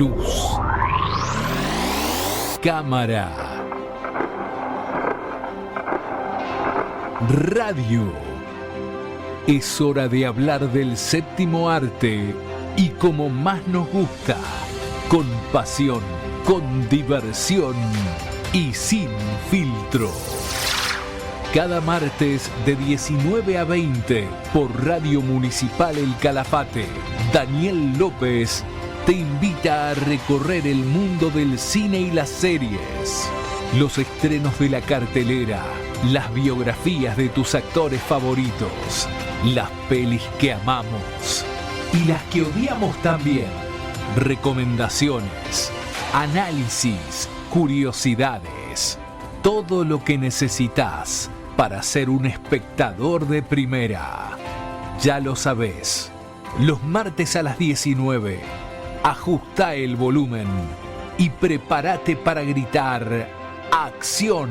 Luz. Cámara. Radio. Es hora de hablar del séptimo arte y como más nos gusta, con pasión, con diversión y sin filtro. Cada martes de 19 a 20 por Radio Municipal El Calafate, Daniel López te invita a recorrer el mundo del cine y las series, los estrenos de la cartelera, las biografías de tus actores favoritos, las pelis que amamos y las que odiamos también, recomendaciones, análisis, curiosidades, todo lo que necesitas para ser un espectador de primera. Ya lo sabés, los martes a las 19, ajusta el volumen y prepárate para gritar ¡Acción!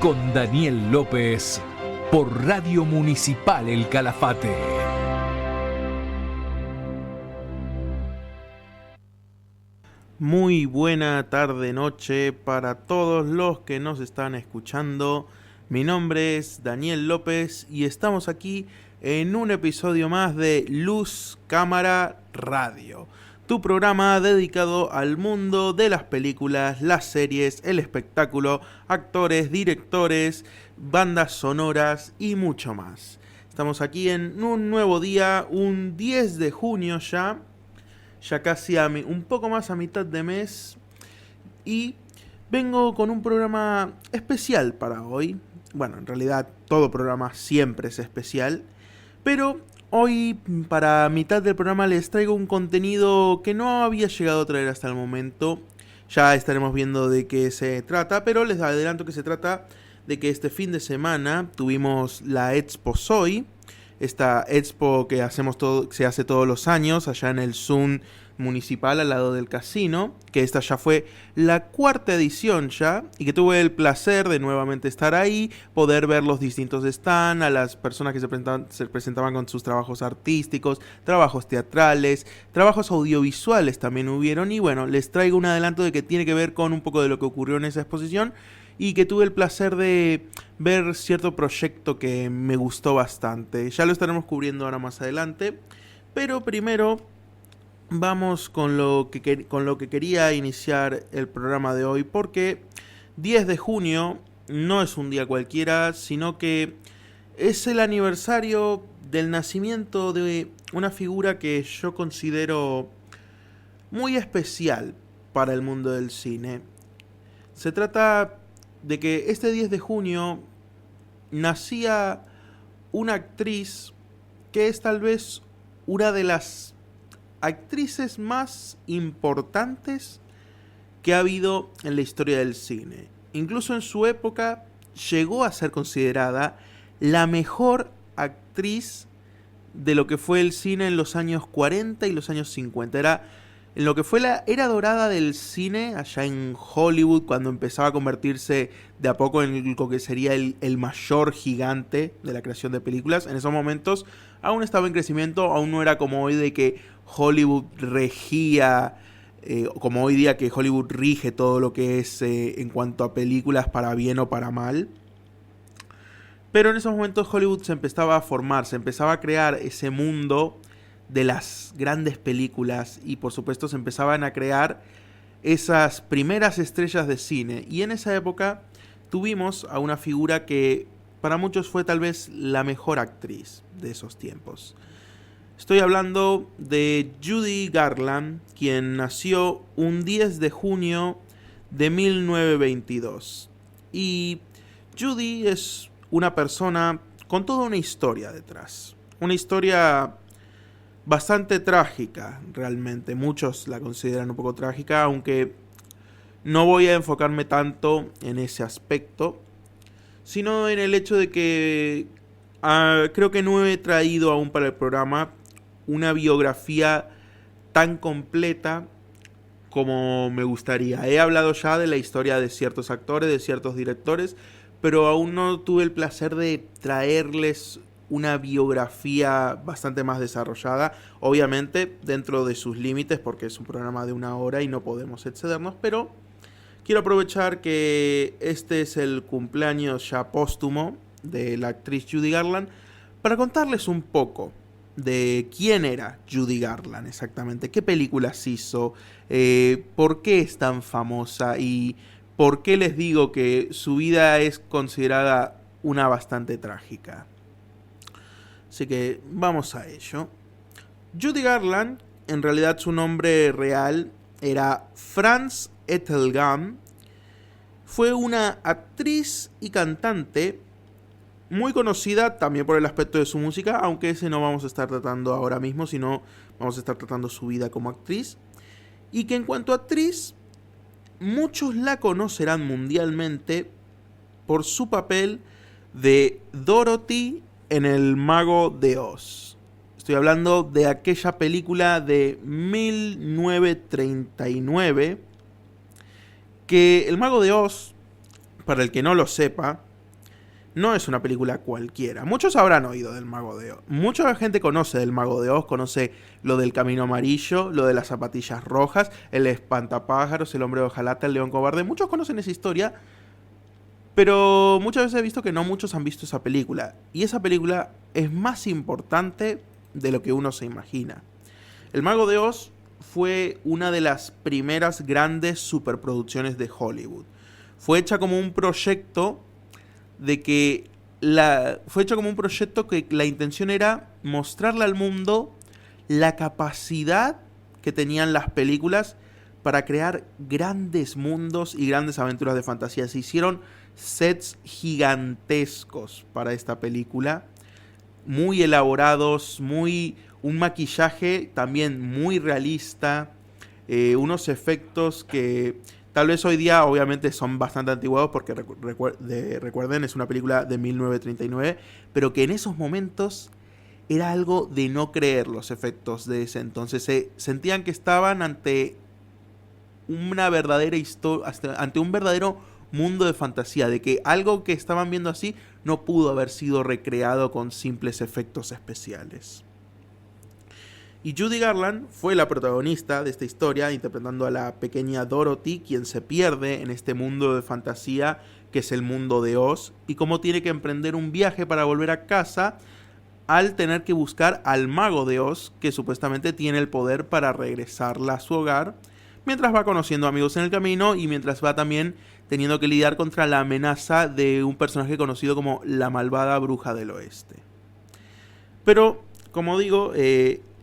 Con Daniel López por Radio Municipal El Calafate. Muy buena tarde, noche para todos los que nos están escuchando. Mi nombre es Daniel López y estamos aquí en un episodio más de Luz, Cámara, Radio. Tu programa dedicado al mundo de las películas, las series, el espectáculo, actores, directores, bandas sonoras y mucho más. Estamos aquí en un nuevo día, un 10 de junio ya casi un poco más a mitad de mes, y vengo con un programa especial para hoy. Bueno, en realidad todo programa siempre es especial, pero hoy para mitad del programa les traigo un contenido que no había llegado a traer hasta el momento. Ya estaremos viendo de qué se trata, pero les adelanto que se trata de que este fin de semana tuvimos la Expo Soy, esta expo que se hace todos los años allá en el Zoom municipal al lado del casino, que esta ya fue la cuarta edición ya, y que tuve el placer de nuevamente estar ahí, poder ver los distintos stands, a las personas que se presentaban con sus trabajos artísticos, trabajos teatrales, trabajos audiovisuales también hubieron, y bueno, les traigo un adelanto de que tiene que ver con un poco de lo que ocurrió en esa exposición, y que tuve el placer de ver cierto proyecto que me gustó bastante. Ya lo estaremos cubriendo ahora más adelante, pero primero vamos con lo que quería iniciar el programa de hoy, porque 10 de junio no es un día cualquiera, sino que es el aniversario del nacimiento de una figura que yo considero muy especial para el mundo del cine. Se trata de que este 10 de junio nacía una actriz que es tal vez una de las actrices más importantes que ha habido en la historia del cine. Incluso en su época llegó a ser considerada la mejor actriz de lo que fue el cine en los años 40 y los años 50. Era en lo que fue la era dorada del cine allá en Hollywood, cuando empezaba a convertirse de a poco en lo que sería el mayor gigante de la creación de películas. En esos momentos aún estaba en crecimiento, aún no era como hoy de que Hollywood regía, como hoy día que Hollywood rige todo lo que es en cuanto a películas, para bien o para mal. Pero en esos momentos Hollywood se empezaba a formar, se empezaba a crear ese mundo de las grandes películas, y por supuesto se empezaban a crear esas primeras estrellas de cine, y en esa época tuvimos a una figura que para muchos fue tal vez la mejor actriz de esos tiempos. Estoy hablando de Judy Garland, quien nació un 10 de junio de 1922, y Judy es una persona con toda una historia detrás, una historia bastante trágica, realmente. Muchos la consideran un poco trágica, aunque no voy a enfocarme tanto en ese aspecto, sino en el hecho de que creo que no he traído aún para el programa una biografía tan completa como me gustaría. He hablado ya de la historia de ciertos actores, de ciertos directores, pero aún no tuve el placer de traerles una biografía bastante más desarrollada, obviamente dentro de sus límites, porque es un programa de 1 hora y no podemos excedernos, pero quiero aprovechar que este es el cumpleaños ya póstumo de la actriz Judy Garland para contarles un poco de quién era Judy Garland exactamente, qué películas hizo, por qué es tan famosa y por qué les digo que su vida es considerada una bastante trágica. Así que vamos a ello. Judy Garland, en realidad su nombre real era Frances Ettelgam. Fue una actriz y cantante muy conocida también por el aspecto de su música, aunque ese no vamos a estar tratando ahora mismo, sino vamos a estar tratando su vida como actriz. Y que en cuanto a actriz, muchos la conocerán mundialmente por su papel de Dorothy en El Mago de Oz. Estoy hablando de aquella película de 1939, que El Mago de Oz, para el que no lo sepa, no es una película cualquiera. Muchos habrán oído del Mago de Oz. Mucha gente conoce del Mago de Oz, conoce lo del Camino Amarillo, lo de las zapatillas rojas, el espantapájaros, el hombre de hojalata, el león cobarde. Muchos conocen esa historia, pero muchas veces he visto que no muchos han visto esa película. Y esa película es más importante de lo que uno se imagina. El Mago de Oz fue una de las primeras grandes superproducciones de Hollywood. Fue hecha como un proyecto que la intención era mostrarle al mundo la capacidad que tenían las películas para crear grandes mundos y grandes aventuras de fantasía. Se hicieron sets gigantescos para esta película, muy elaborados, un maquillaje también muy realista, unos efectos que tal vez hoy día obviamente son bastante antiguados porque recuerden, es una película de 1939, pero que en esos momentos era algo de no creer los efectos de ese entonces. Se sentían que estaban ante una verdadera historia, ante un verdadero mundo de fantasía, de que algo que estaban viendo así no pudo haber sido recreado con simples efectos especiales. Y Judy Garland fue la protagonista de esta historia, interpretando a la pequeña Dorothy, quien se pierde en este mundo de fantasía que es el mundo de Oz, y cómo tiene que emprender un viaje para volver a casa al tener que buscar al mago de Oz, que supuestamente tiene el poder para regresarla a su hogar, mientras va conociendo amigos en el camino y mientras va también teniendo que lidiar contra la amenaza de un personaje conocido como la malvada bruja del oeste. Pero, como digo,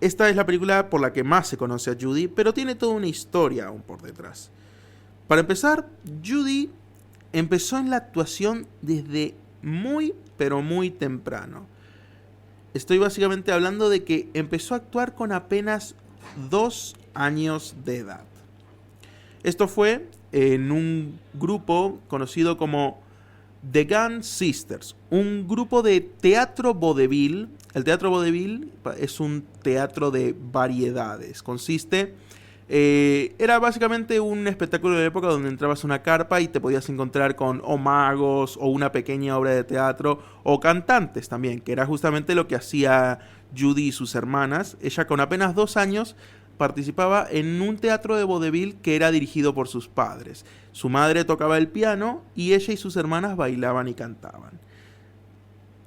esta es la película por la que más se conoce a Judy, pero tiene toda una historia aún por detrás. Para empezar, Judy empezó en la actuación desde muy, pero muy temprano. Estoy básicamente hablando de que empezó a actuar con apenas 2 años de edad. Esto fue en un grupo conocido como The Gun Sisters, un grupo de teatro vodevil. El teatro vodevil es un teatro de variedades. Era básicamente un espectáculo de época donde entrabas a una carpa y te podías encontrar con o magos o una pequeña obra de teatro o cantantes también, que era justamente lo que hacía Judy y sus hermanas. Ella con apenas 2 años participaba en un teatro de vodevil que era dirigido por sus padres. Su madre tocaba el piano y ella y sus hermanas bailaban y cantaban.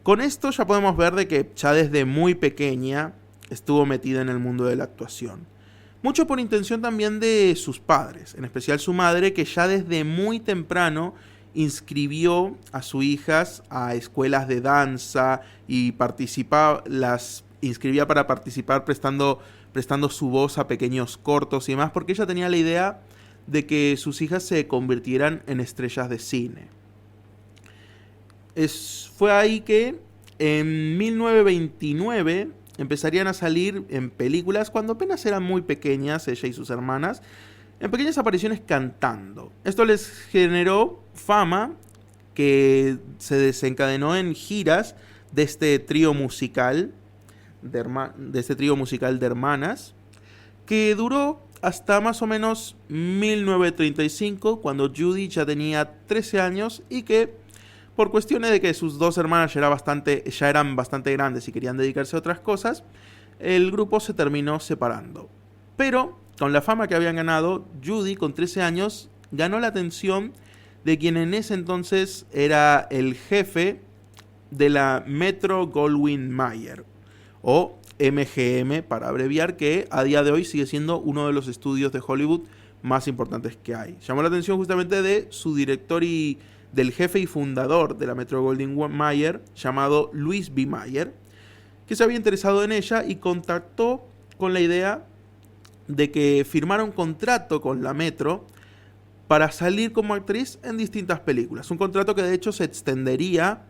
Con esto ya podemos ver de que ya desde muy pequeña estuvo metida en el mundo de la actuación. Mucho por intención también de sus padres, en especial su madre, que ya desde muy temprano inscribió a sus hijas a escuelas de danza y las inscribía para participar prestando su voz a pequeños cortos y demás, porque ella tenía la idea de que sus hijas se convirtieran en estrellas de cine. Fue ahí que en 1929 empezarían a salir en películas cuando apenas eran muy pequeñas, ella y sus hermanas, en pequeñas apariciones cantando. Esto les generó fama que se desencadenó en giras de este trío musical de hermanas, que duró hasta más o menos 1935, cuando Judy ya tenía 13 años y que por cuestiones de que sus dos hermanas ya eran bastante grandes y querían dedicarse a otras cosas, el grupo se terminó separando. Pero, con la fama que habían ganado, Judy, con 13 años, ganó la atención de quien en ese entonces era el jefe de la Metro-Goldwyn-Mayer, o MGM para abreviar, que a día de hoy sigue siendo uno de los estudios de Hollywood más importantes que hay. Llamó la atención justamente de su director y del jefe y fundador de la Metro-Goldwyn-Mayer, llamado Louis B. Mayer, que se había interesado en ella y contactó con la idea de que firmara un contrato con la Metro para salir como actriz en distintas películas. Un contrato que de hecho se extendería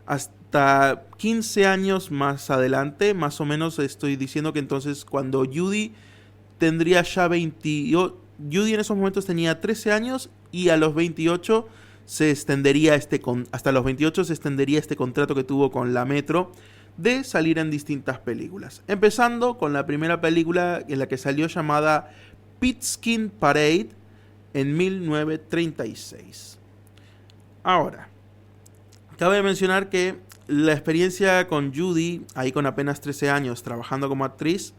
hasta 15 años más adelante. Más o menos estoy diciendo que entonces cuando Judy tendría ya 28... Judy en esos momentos tenía 13 años y a los 28 se extendería hasta los 28 se extendería este contrato que tuvo con la Metro de salir en distintas películas. Empezando con la primera película en la que salió, llamada Pigskin Parade, en 1936. Ahora, cabe mencionar que la experiencia con Judy, ahí con apenas 13 años trabajando como actriz,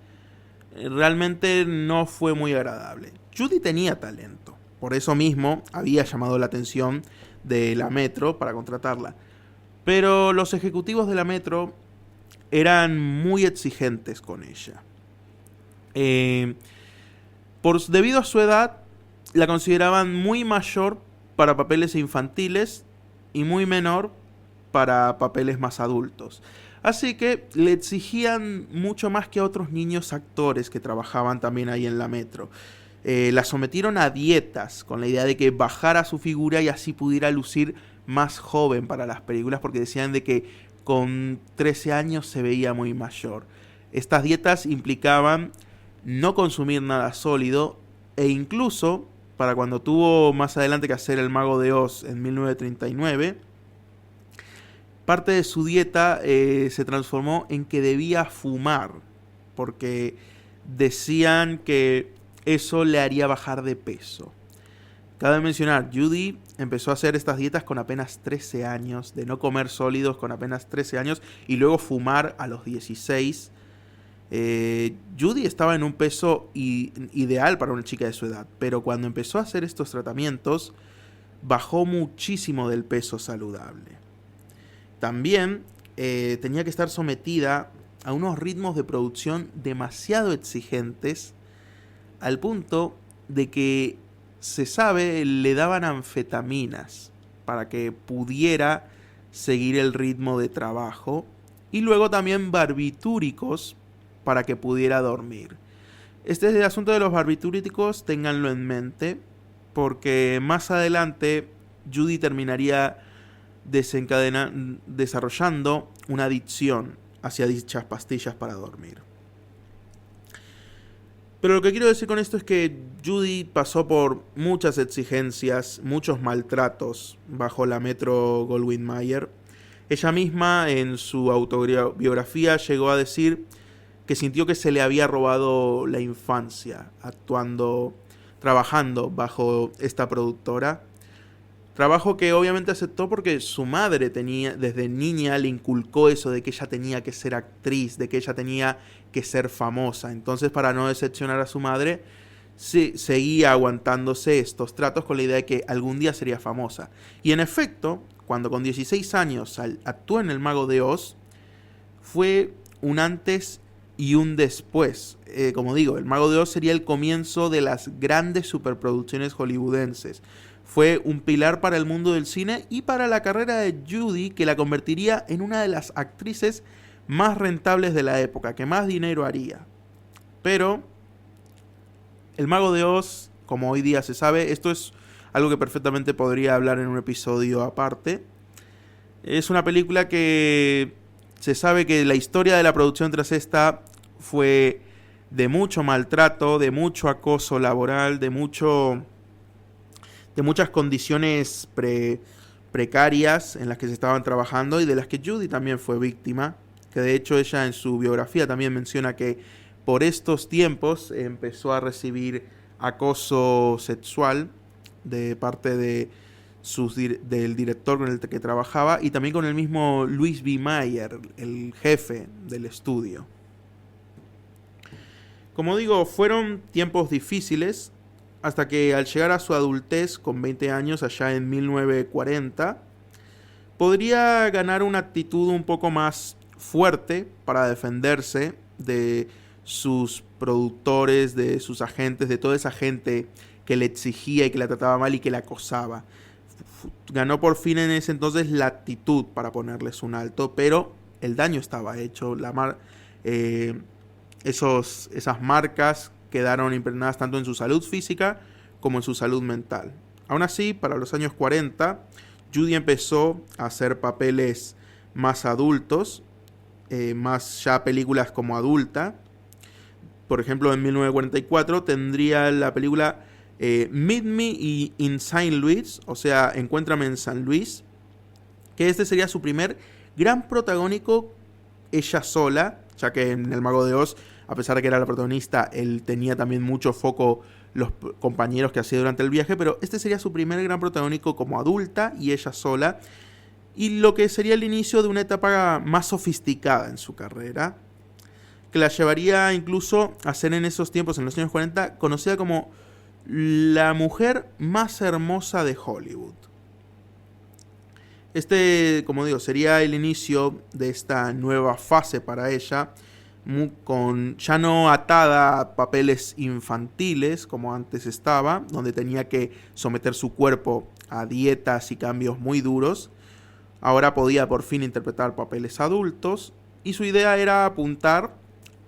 realmente no fue muy agradable. Judy tenía talento, por eso mismo había llamado la atención de la Metro para contratarla. Pero los ejecutivos de la Metro eran muy exigentes con ella. Debido a su edad, la consideraban muy mayor para papeles infantiles y muy menor para papeles más adultos. Así que le exigían mucho más que a otros niños actores que trabajaban también ahí en la Metro. La sometieron a dietas con la idea de que bajara su figura y así pudiera lucir más joven para las películas, porque decían de que con 13 años se veía muy mayor. Estas dietas implicaban no consumir nada sólido e incluso, para cuando tuvo más adelante que hacer El Mago de Oz en 1939, parte de su dieta se transformó en que debía fumar, porque decían que eso le haría bajar de peso. Cabe mencionar, Judy empezó a hacer estas dietas con apenas 13 años, de no comer sólidos con apenas 13 años y luego fumar a los 16. Judy estaba en un peso ideal para una chica de su edad, pero cuando empezó a hacer estos tratamientos, bajó muchísimo del peso saludable. También tenía que estar sometida a unos ritmos de producción demasiado exigentes, al punto de que se sabe, le daban anfetaminas para que pudiera seguir el ritmo de trabajo y luego también barbitúricos para que pudiera dormir. Este es el asunto de los barbitúricos, ténganlo en mente, porque más adelante Judy terminaría desarrollando una adicción hacia dichas pastillas para dormir. Pero lo que quiero decir con esto es que Judy pasó por muchas exigencias, muchos maltratos bajo la Metro-Goldwyn-Mayer. Ella misma en su autobiografía llegó a decir que sintió que se le había robado la infancia trabajando bajo esta productora. Trabajo que obviamente aceptó porque su madre desde niña le inculcó eso de que ella tenía que ser actriz, de que ella tenía que ser famosa. Entonces, para no decepcionar a su madre, seguía aguantándose estos tratos con la idea de que algún día sería famosa. Y en efecto, cuando con 16 años actuó en El Mago de Oz, fue un antes y un después. Como digo, El Mago de Oz sería el comienzo de las grandes superproducciones hollywoodenses. Fue un pilar para el mundo del cine y para la carrera de Judy, que la convertiría en una de las actrices más rentables de la época, que más dinero haría. Pero El Mago de Oz, como hoy día se sabe, esto es algo que perfectamente podría hablar en un episodio aparte. Es una película que se sabe que la historia de la producción tras esta fue de mucho maltrato, de mucho acoso laboral, de muchas condiciones precarias en las que se estaban trabajando y de las que Judy también fue víctima, que de hecho ella en su biografía también menciona que por estos tiempos empezó a recibir acoso sexual de parte de del director con el que trabajaba y también con el mismo Louis B. Mayer, el jefe del estudio. Como digo, fueron tiempos difíciles hasta que al llegar a su adultez con 20 años allá en 1940, podría ganar una actitud un poco más fuerte para defenderse de sus productores, de sus agentes, de toda esa gente que le exigía y que la trataba mal y que la acosaba. Ganó por fin en ese entonces la actitud para ponerles un alto, pero el daño estaba hecho. Esas marcas quedaron impregnadas tanto en su salud física como en su salud mental. Aún así, para los años 40, Judy empezó a hacer papeles más adultos, más ya películas como adulta. Por ejemplo, en 1944 tendría la película Meet Me in St. Louis, o sea, Encuéntrame en San Luis, que este sería su primer gran protagónico ella sola, ya que en El Mago de Oz, a pesar de que era la protagonista, él tenía también mucho foco los compañeros que hacía durante el viaje, pero este sería su primer gran protagónico como adulta y ella sola, y lo que sería el inicio de una etapa más sofisticada en su carrera, que la llevaría incluso a ser en esos tiempos, en los años 40, conocida como la mujer más hermosa de Hollywood. Como digo, sería el inicio de esta nueva fase para ella, ya no atada a papeles infantiles como antes estaba, donde tenía que someter su cuerpo a dietas y cambios muy duros. Ahora podía por fin interpretar papeles adultos y su idea era apuntar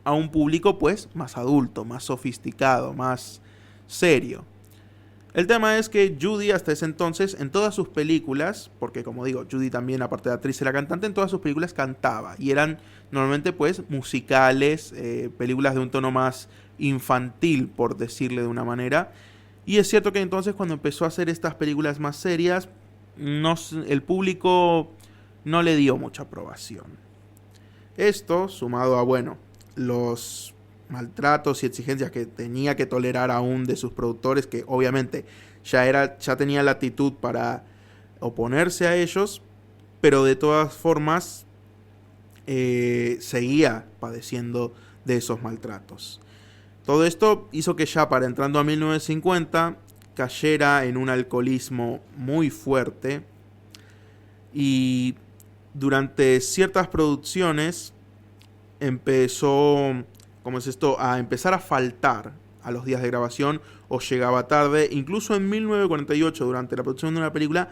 a un público pues más adulto, más sofisticado, más serio. El tema es que Judy hasta ese entonces en todas sus películas, porque como digo, Judy también aparte de actriz era cantante, en todas sus películas cantaba y eran normalmente pues musicales, películas de un tono más infantil por decirle de una manera. Y es cierto que entonces cuando empezó a hacer estas películas más serias, el público no le dio mucha aprobación. Esto sumado a los maltratos y exigencias que tenía que tolerar aún de sus productores, que obviamente ya tenía la actitud para oponerse a ellos, pero de todas formas seguía padeciendo de esos maltratos. Todo esto hizo que ya para entrando a 1950 cayera en un alcoholismo muy fuerte y durante ciertas producciones empezó a empezar a faltar a los días de grabación o llegaba tarde. Incluso en 1948, durante la producción de una película,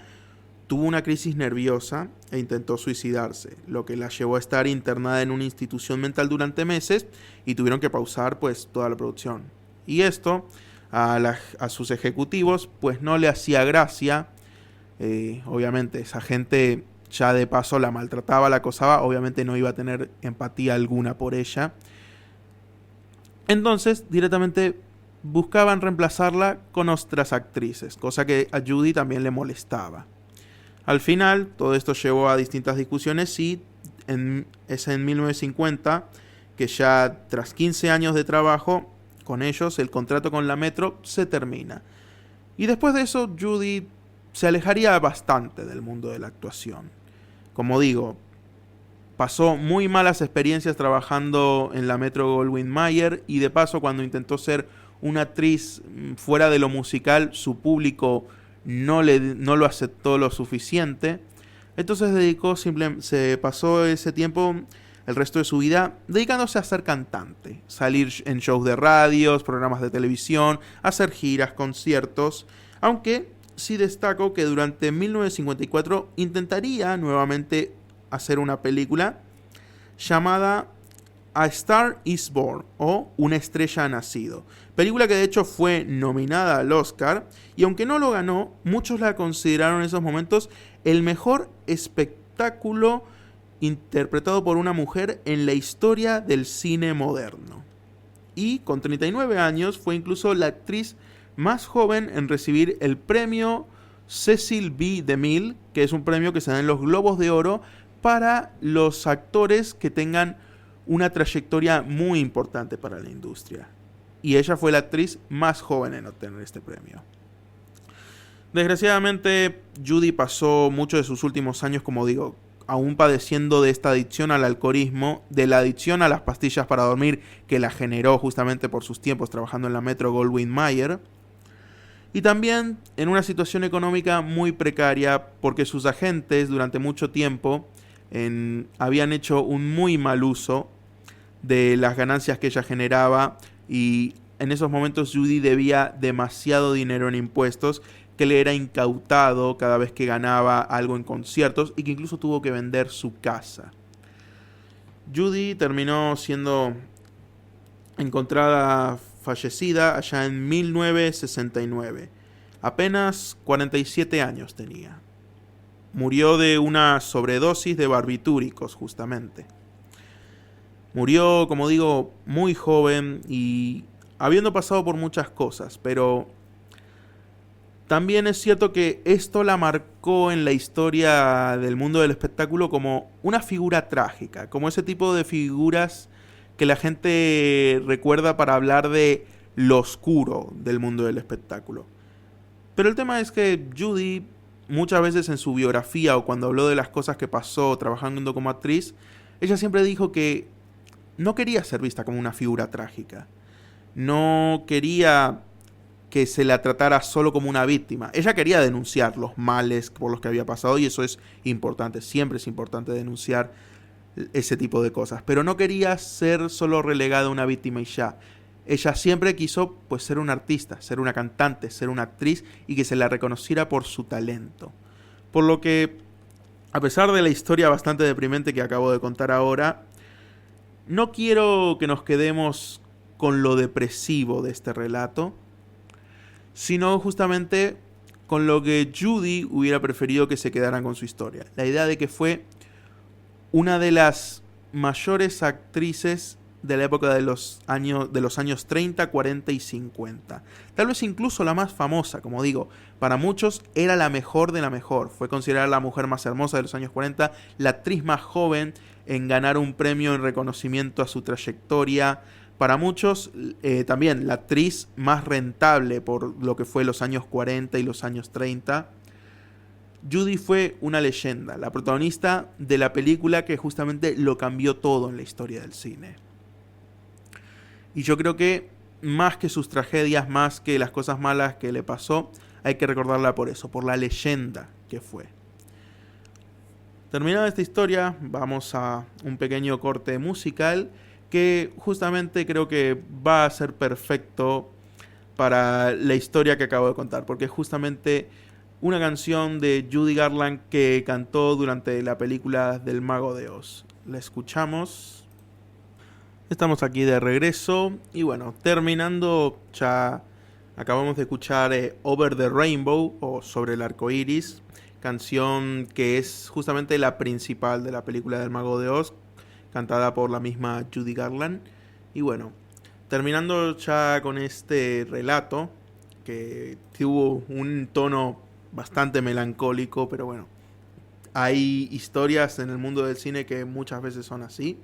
tuvo una crisis nerviosa e intentó suicidarse, lo que la llevó a estar internada en una institución mental durante meses y tuvieron que pausar pues toda la producción. Y esto a sus ejecutivos pues no le hacía gracia. Obviamente esa gente ya de paso la maltrataba, la acosaba, obviamente no iba a tener empatía alguna por ella. Entonces, directamente buscaban reemplazarla con otras actrices, cosa que a Judy también le molestaba. Al final, todo esto llevó a distintas discusiones y es en 1950 que ya tras 15 años de trabajo con ellos, el contrato con la Metro se termina. Y después de eso, Judy se alejaría bastante del mundo de la actuación. Como digo, pasó muy malas experiencias trabajando en la Metro-Goldwyn-Mayer y de paso cuando intentó ser una actriz fuera de lo musical, su público no lo aceptó lo suficiente. Entonces se pasó ese tiempo, el resto de su vida, dedicándose a ser cantante, salir en shows de radios, programas de televisión, hacer giras, conciertos, aunque sí destaco que durante 1954 intentaría nuevamente hacer una película llamada A Star is Born o Una estrella ha nacido. Película que de hecho fue nominada al Oscar y aunque no lo ganó, muchos la consideraron en esos momentos el mejor espectáculo interpretado por una mujer en la historia del cine moderno. Y con 39 años fue incluso la actriz más joven en recibir el premio Cecil B. DeMille, que es un premio que se da en los Globos de Oro para los actores que tengan una trayectoria muy importante para la industria. Y ella fue la actriz más joven en obtener este premio. Desgraciadamente, Judy pasó muchos de sus últimos años, como digo, aún padeciendo de esta adicción al alcoholismo, de la adicción a las pastillas para dormir que la generó justamente por sus tiempos trabajando en la Metro Goldwyn Mayer, y también en una situación económica muy precaria porque sus agentes durante mucho tiempo habían hecho un muy mal uso de las ganancias que ella generaba, y en esos momentos Judy debía demasiado dinero en impuestos que le era incautado cada vez que ganaba algo en conciertos, y que incluso tuvo que vender su casa. Judy terminó siendo encontrada fallecida allá en 1969. Apenas 47 años tenía. Murió de una sobredosis de barbitúricos, justamente. Murió, como digo, muy joven y habiendo pasado por muchas cosas, pero también es cierto que esto la marcó en la historia del mundo del espectáculo como una figura trágica, como ese tipo de figuras que la gente recuerda para hablar de lo oscuro del mundo del espectáculo. Pero el tema es que Judy, muchas veces en su biografía o cuando habló de las cosas que pasó trabajando como actriz, ella siempre dijo que no quería ser vista como una figura trágica. No quería que se la tratara solo como una víctima. Ella quería denunciar los males por los que había pasado, y eso es importante, siempre es importante denunciar ese tipo de cosas, pero no quería ser solo relegada a una víctima y ya. Ella siempre quiso pues ser una artista, ser una cantante, ser una actriz, y que se la reconociera por su talento. Por lo que, a pesar de la historia bastante deprimente que acabo de contar ahora, no quiero que nos quedemos con lo depresivo de este relato, sino justamente con lo que Judy hubiera preferido que se quedaran con su historia. La idea de que fue una de las mayores actrices de la época de los años 30, 40 y 50. Tal vez incluso la más famosa, como digo. Para muchos era la mejor de la mejor. Fue considerada la mujer más hermosa de los años 40, la actriz más joven en ganar un premio en reconocimiento a su trayectoria. Para muchos, también la actriz más rentable por lo que fue los años 40 y los años 30. Judy fue una leyenda, la protagonista de la película que justamente lo cambió todo en la historia del cine. Y yo creo que más que sus tragedias, más que las cosas malas que le pasó, hay que recordarla por eso, por la leyenda que fue. Terminada esta historia, vamos a un pequeño corte musical que justamente creo que va a ser perfecto para la historia que acabo de contar, porque es justamente una canción de Judy Garland que cantó durante la película del Mago de Oz. La escuchamos. Estamos aquí de regreso y bueno, terminando, ya acabamos de escuchar Over the Rainbow o Sobre el Arco Iris, canción que es justamente la principal de la película del Mago de Oz, cantada por la misma Judy Garland. Y bueno, terminando ya con este relato, que tuvo un tono bastante melancólico, pero bueno, hay historias en el mundo del cine que muchas veces son así.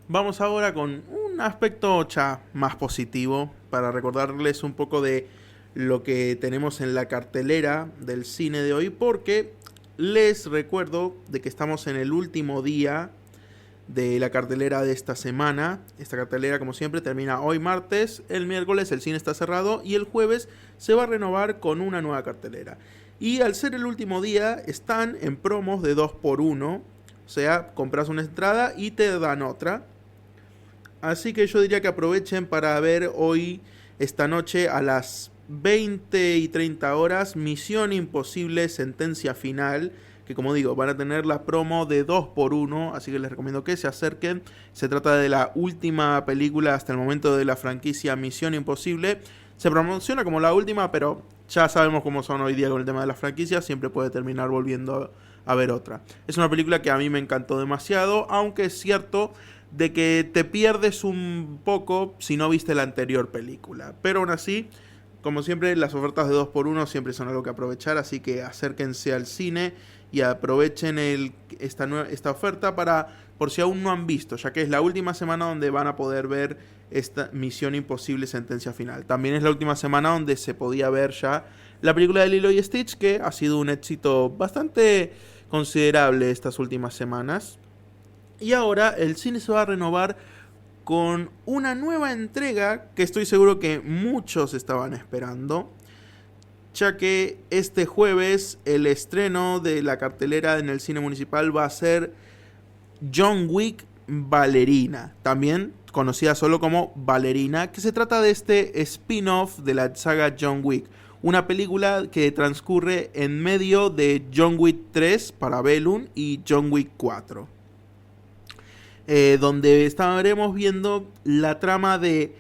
Vamos ahora con un aspecto ya más positivo para recordarles un poco de lo que tenemos en la cartelera del cine de hoy, porque les recuerdo de que estamos en el último día de la cartelera de esta semana. Esta cartelera, como siempre, termina hoy martes. El miércoles el cine está cerrado y el jueves se va a renovar con una nueva cartelera. Y al ser el último día, están en promos de 2x1. O sea, compras una entrada y te dan otra. Así que yo diría que aprovechen para ver hoy, esta noche, a las 20 y 30 horas, Misión Imposible, Sentencia Final, que como digo, van a tener la promo de 2x1, así que les recomiendo que se acerquen. Se trata de la última película hasta el momento de la franquicia Misión Imposible. Se promociona como la última, pero ya sabemos cómo son hoy día con el tema de las franquicias, siempre puede terminar volviendo a ver otra. Es una película que a mí me encantó demasiado, aunque es cierto de que te pierdes un poco si no viste la anterior película. Pero aún así, como siempre, las ofertas de 2x1 siempre son algo que aprovechar, así que acérquense al cine y aprovechen esta oferta por si aún no han visto, ya que es la última semana donde van a poder ver esta Misión Imposible Sentencia Final. También es la última semana donde se podía ver ya la película de Lilo y Stitch, que ha sido un éxito bastante considerable estas últimas semanas. Y ahora el cine se va a renovar con una nueva entrega que estoy seguro que muchos estaban esperando, ya que este jueves el estreno de la cartelera en el cine municipal va a ser John Wick Ballerina, también conocida solo como Ballerina, que se trata de este spin-off de la saga John Wick, una película que transcurre en medio de John Wick 3 Parabellum y John Wick 4. Donde estaremos viendo la trama de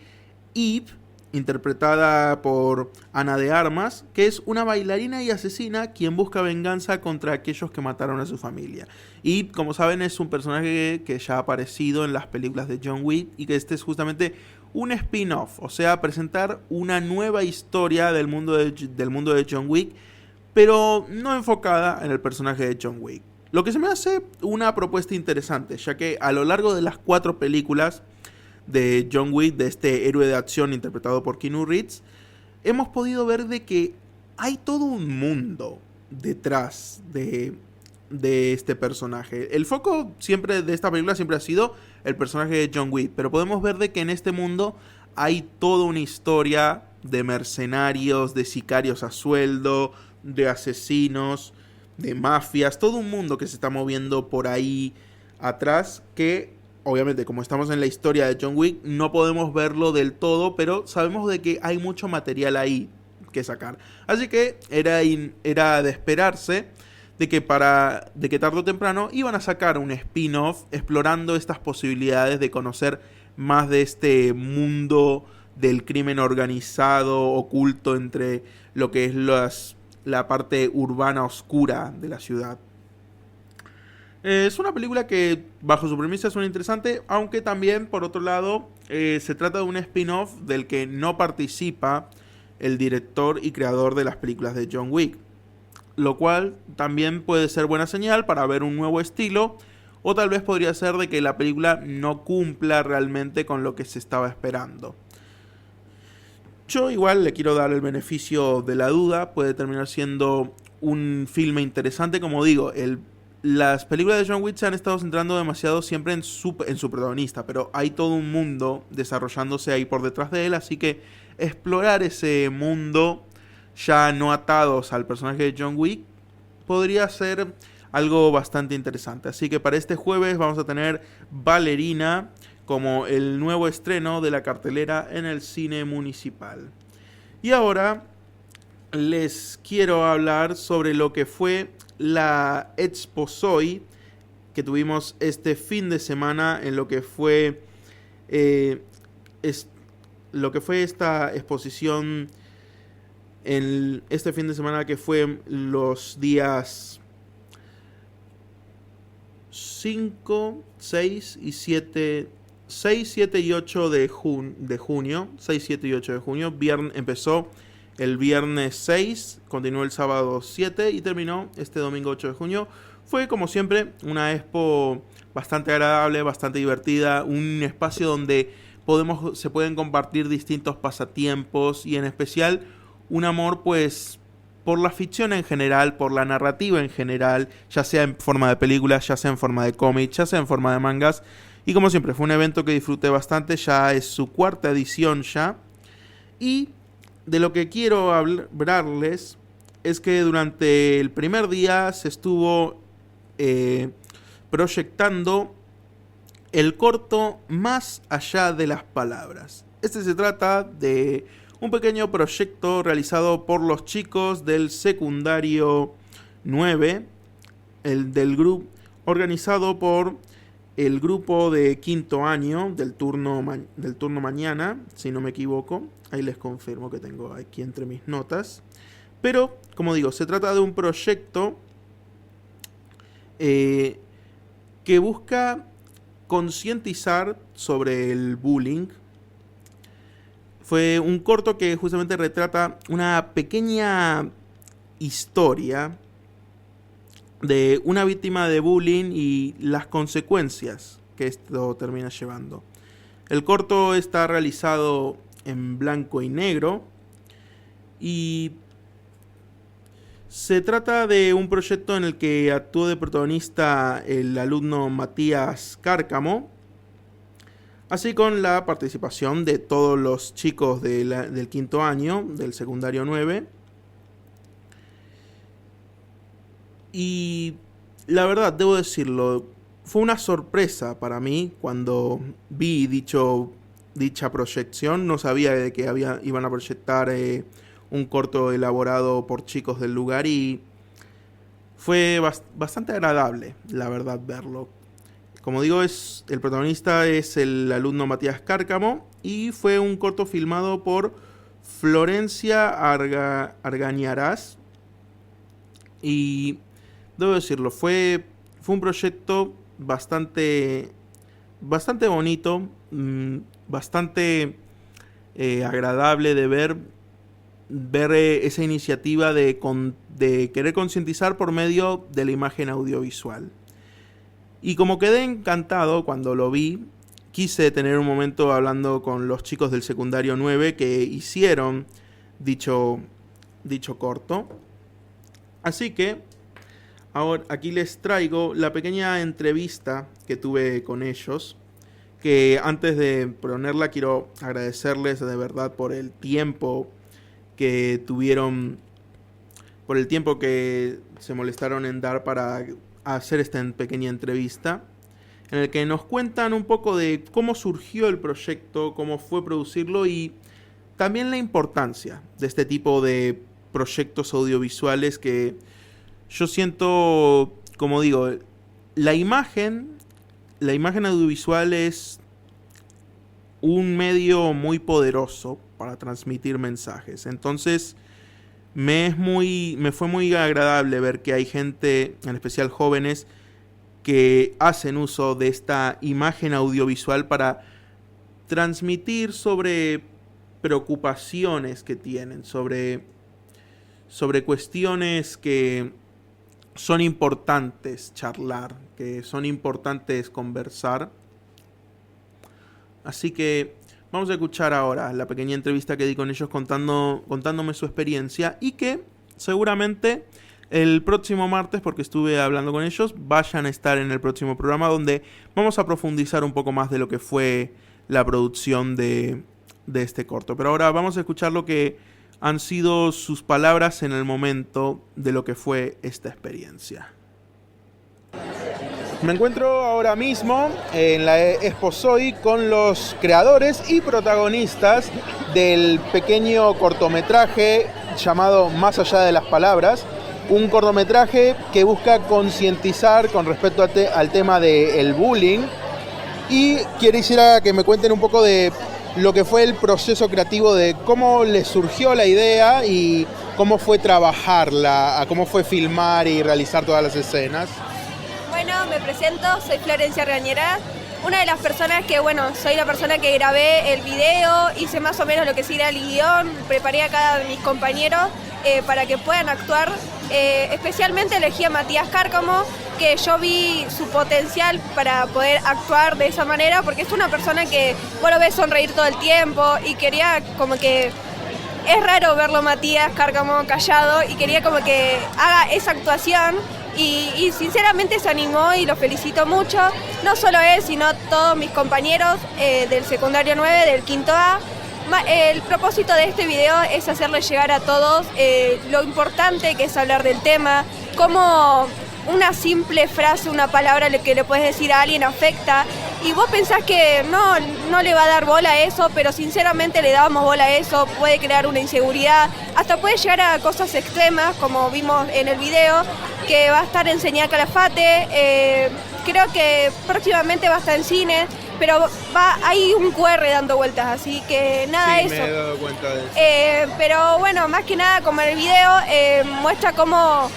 Eve, interpretada por Ana de Armas, que es una bailarina y asesina quien busca venganza contra aquellos que mataron a su familia. Y como saben, es un personaje que ya ha aparecido en las películas de John Wick, y que este es justamente un spin-off, o sea, presentar una nueva historia del mundo de John Wick, pero no enfocada en el personaje de John Wick. Lo que se me hace una propuesta interesante, ya que a lo largo de las 4 películas de John Wick, de este héroe de acción interpretado por Keanu Reeves, hemos podido ver de que hay todo un mundo detrás de este personaje. El foco siempre de esta película siempre ha sido el personaje de John Wick, pero podemos ver de que en este mundo hay toda una historia de mercenarios, de sicarios a sueldo, de asesinos, de mafias, todo un mundo que se está moviendo por ahí atrás, que obviamente como estamos en la historia de John Wick no podemos verlo del todo, pero sabemos de que hay mucho material ahí que sacar. Así que era de esperarse de que tarde o temprano iban a sacar un spin-off explorando estas posibilidades de conocer más de este mundo del crimen organizado, oculto entre lo que es la parte urbana oscura de la ciudad. Es una película que bajo su premisa suena interesante, aunque también por otro lado se trata de un spin-off del que no participa el director y creador de las películas de John Wick, lo cual también puede ser buena señal para ver un nuevo estilo, o tal vez podría ser de que la película no cumpla realmente con lo que se estaba esperando. Yo igual le quiero dar el beneficio de la duda, puede terminar siendo un filme interesante. Como digo, las películas de John Wick se han estado centrando demasiado siempre en su protagonista, pero hay todo un mundo desarrollándose ahí por detrás de él, así que explorar ese mundo ya no atados al personaje de John Wick podría ser algo bastante interesante. Así que para este jueves vamos a tener Ballerina como el nuevo estreno de la cartelera en el cine municipal. Y ahora les quiero hablar sobre lo que fue la Expo Zoe que tuvimos este fin de semana, en lo que fue esta exposición en este fin de semana, que fue los días 5, 6 y 7... 6, 7 y 8 de junio. 6, 7 y 8 de junio. Empezó el viernes 6, continuó el sábado 7 y terminó este domingo 8 de junio. Fue, como siempre, una expo bastante agradable, bastante divertida. Un espacio donde se pueden compartir distintos pasatiempos y en especial un amor pues por la ficción en general, por la narrativa en general, ya sea en forma de películas, ya sea en forma de cómics, ya sea en forma de mangas. Y como siempre, fue un evento que disfruté bastante, ya es su 4ª edición ya. Y de lo que quiero hablarles es que durante el primer día se estuvo proyectando el corto Más allá de las palabras. Este se trata de un pequeño proyecto realizado por los chicos del secundario 9, del grupo organizado por el grupo de 5º año del turno mañana, si no me equivoco. Ahí les confirmo que tengo aquí entre mis notas. Pero, como digo, se trata de un proyecto que busca concientizar sobre el bullying. Fue un corto que justamente retrata una pequeña historia de una víctima de bullying y las consecuencias que esto termina llevando. El corto está realizado en blanco y negro y se trata de un proyecto en el que actuó de protagonista el alumno Matías Cárcamo, así con la participación de todos los chicos del quinto año, del secundario 9. Y la verdad, debo decirlo, fue una sorpresa para mí cuando vi dicha proyección. No sabía de que iban a proyectar un corto elaborado por chicos del lugar y fue bastante agradable, la verdad, verlo. Como digo, el protagonista es el alumno Matías Cárcamo y fue un corto filmado por Florencia Argañarás. Y debo decirlo, fue un proyecto bastante bonito, bastante agradable de ver esa iniciativa de querer concientizar por medio de la imagen audiovisual. Y como quedé encantado cuando lo vi, quise tener un momento hablando con los chicos del secundario 9 que hicieron dicho corto. Así que ahora aquí les traigo la pequeña entrevista que tuve con ellos, que antes de ponerla quiero agradecerles de verdad por el tiempo que tuvieron, por el tiempo que se molestaron en dar para hacer esta pequeña entrevista, en el que nos cuentan un poco de cómo surgió el proyecto, cómo fue producirlo y también la importancia de este tipo de proyectos audiovisuales que yo siento, como digo, la imagen audiovisual es un medio muy poderoso para transmitir mensajes. Entonces, me fue muy agradable ver que hay gente, en especial jóvenes, que hacen uso de esta imagen audiovisual para transmitir sobre preocupaciones que tienen, sobre cuestiones que son importantes charlar, que son importantes conversar. Así que vamos a escuchar ahora la pequeña entrevista que di con ellos contándome su experiencia y que seguramente el próximo martes, porque estuve hablando con ellos, vayan a estar en el próximo programa donde vamos a profundizar un poco más de lo que fue la producción de este corto. Pero ahora vamos a escuchar lo que han sido sus palabras en el momento de lo que fue esta experiencia. Me encuentro ahora mismo en la Expo Soy con los creadores y protagonistas del pequeño cortometraje llamado Más allá de las palabras, un cortometraje que busca concientizar con respecto al tema del bullying, y quisiera que me cuenten un poco de lo que fue el proceso creativo, de cómo les surgió la idea y cómo fue trabajarla, cómo fue filmar y realizar todas las escenas. Bueno, me presento, soy Florencia Argañarás, una de las personas que, soy la persona que grabé el video, hice más o menos lo que sería el guión, preparé a cada de mis compañeros para que puedan actuar. Especialmente elegí a Matías Cárcamo, que yo vi su potencial para poder actuar de esa manera, porque es una persona que vos lo ves sonreír todo el tiempo y quería como que... Es raro verlo Matías Cárcamo callado y quería como que haga esa actuación. Y sinceramente se animó y lo felicito mucho, no solo él, sino todos mis compañeros del secundario 9, del quinto A. El propósito de este video es hacerle llegar a todos lo importante que es hablar del tema, cómo una simple frase, una palabra que le puedes decir a alguien afecta, y vos pensás que no le va a dar bola a eso, pero sinceramente le damos bola a eso, puede crear una inseguridad, hasta puede llegar a cosas extremas, como vimos en el video, que va a estar en Señal Calafate, creo que próximamente va a estar en cine, pero hay un QR dando vueltas, así que nada de eso. Sí, me he dado cuenta de eso. Pero bueno, más que nada, como en el video, muestra cómo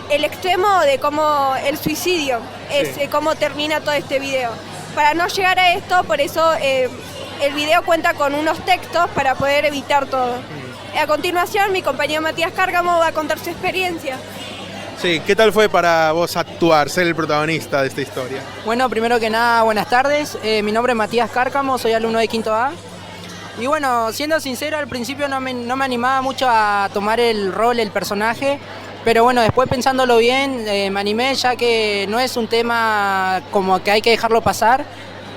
el extremo de cómo el suicidio es, sí. Cómo termina todo este video. Para no llegar a esto, por eso el video cuenta con unos textos para poder evitar todo. A continuación, mi compañero Matías Cárcamo va a contar su experiencia. Sí, ¿qué tal fue para vos actuar, ser el protagonista de esta historia? Bueno, primero que nada, buenas tardes. Mi nombre es Matías Cárcamo, soy alumno de quinto A. Y bueno, siendo sincero, al principio no me animaba mucho a tomar el rol, el personaje. Pero bueno, después pensándolo bien, me animé, ya que no es un tema como que hay que dejarlo pasar.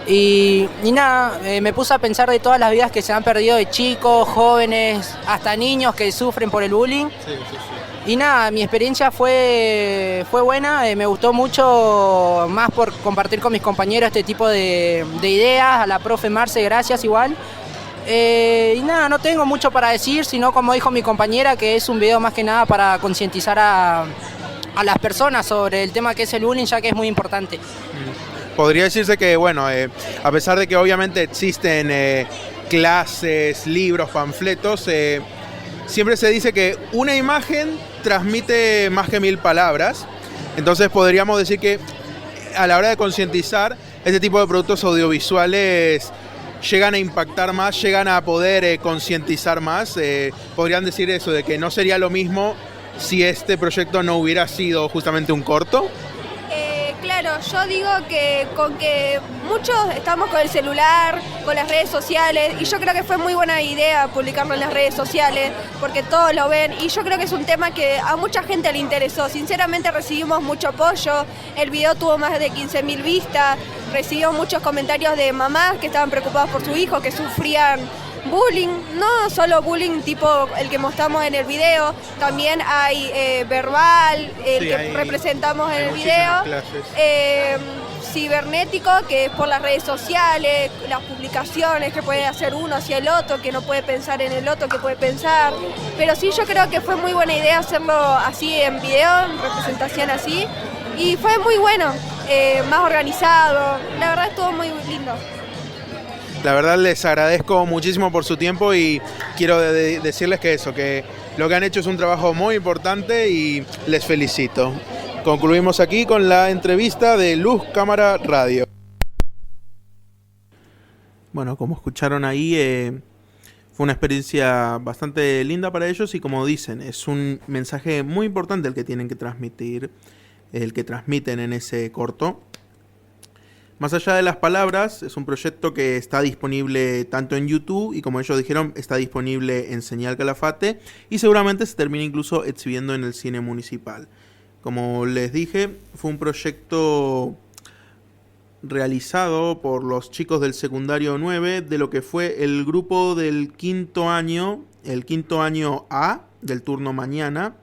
Y nada, me puse a pensar de todas las vidas que se han perdido de chicos, jóvenes, hasta niños que sufren por el bullying. Sí. Y nada, mi experiencia fue buena, me gustó mucho más por compartir con mis compañeros este tipo de ideas, a la profe Marce, gracias igual. Y nada, no tengo mucho para decir, sino como dijo mi compañera, que es un video más que nada para concientizar a las personas sobre el tema que es el bullying, ya que es muy importante. Podría decirse que, bueno, a pesar de que obviamente existen clases, libros, panfletos, siempre se dice que una imagen transmite más que 1000 palabras. Entonces podríamos decir que a la hora de concientizar, este tipo de productos audiovisuales llegan a impactar más, llegan a poder concientizar más. Podrían decir eso, de que no sería lo mismo si este proyecto no hubiera sido justamente un corto. Claro, yo digo que con que muchos estamos con el celular, con las redes sociales, y yo creo que fue muy buena idea publicarlo en las redes sociales, porque todos lo ven, y yo creo que es un tema que a mucha gente le interesó. Sinceramente recibimos mucho apoyo, el video tuvo más de 15.000 vistas, recibimos muchos comentarios de mamás que estaban preocupadas por su hijo, que sufrían bullying, no solo bullying tipo el que mostramos en el video, también hay verbal, el que representamos en el video, cibernético, que es por las redes sociales, las publicaciones que puede hacer uno hacia el otro, que no puede pensar en el otro que puede pensar. Pero sí, yo creo que fue muy buena idea hacerlo así en video, en representación así, y fue muy bueno, más organizado, la verdad estuvo muy lindo. La verdad les agradezco muchísimo por su tiempo y quiero decirles que eso, que lo que han hecho es un trabajo muy importante y les felicito. Concluimos aquí con la entrevista de Luz Cámara Radio. Bueno, como escucharon ahí, fue una experiencia bastante linda para ellos y como dicen, es un mensaje muy importante el que tienen que transmitir, el que transmiten en ese corto. Más allá de las palabras, es un proyecto que está disponible tanto en YouTube y, como ellos dijeron, está disponible en Señal Calafate y seguramente se termine incluso exhibiendo en el cine municipal. Como les dije, fue un proyecto realizado por los chicos del secundario 9 de lo que fue el grupo del quinto año A del turno mañana,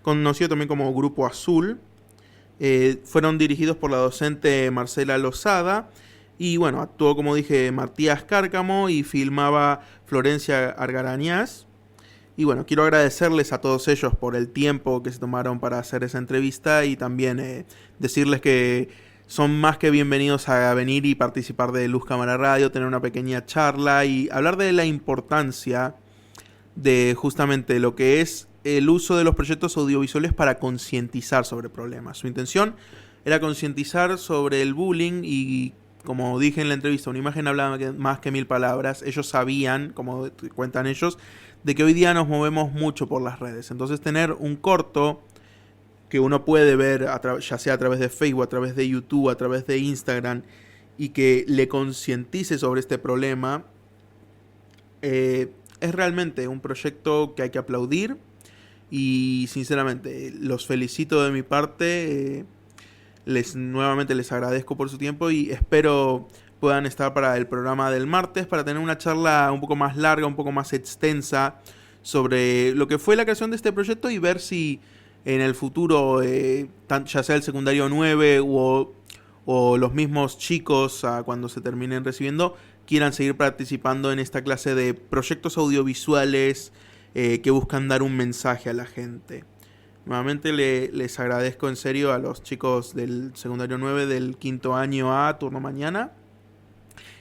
conocido también como Grupo Azul. Fueron dirigidos por la docente Marcela Lozada y bueno, actuó, como dije, Matías Cárcamo y filmaba Florencia Argarañaz. Y bueno, quiero agradecerles a todos ellos por el tiempo que se tomaron para hacer esa entrevista y también decirles que son más que bienvenidos a venir y participar de Luz Cámara Radio, tener una pequeña charla y hablar de la importancia de justamente lo que es el uso de los proyectos audiovisuales para concientizar sobre problemas. Su intención era concientizar sobre el bullying y, como dije en la entrevista, una imagen hablaba más que 1000 palabras. Ellos sabían, como cuentan ellos, de que hoy día nos movemos mucho por las redes. Entonces tener un corto que uno puede ver, ya sea a través de Facebook, a través de YouTube, a través de Instagram, y que le concientice sobre este problema, es realmente un proyecto que hay que aplaudir. Y sinceramente los felicito de mi parte, nuevamente les agradezco por su tiempo y espero puedan estar para el programa del martes para tener una charla un poco más larga, un poco más extensa sobre lo que fue la creación de este proyecto y ver si en el futuro, ya sea el secundario 9 o los mismos chicos cuando se terminen recibiendo, quieran seguir participando en esta clase de proyectos audiovisuales que buscan dar un mensaje a la gente. Nuevamente les agradezco en serio a los chicos del secundario 9 del quinto año A, turno mañana,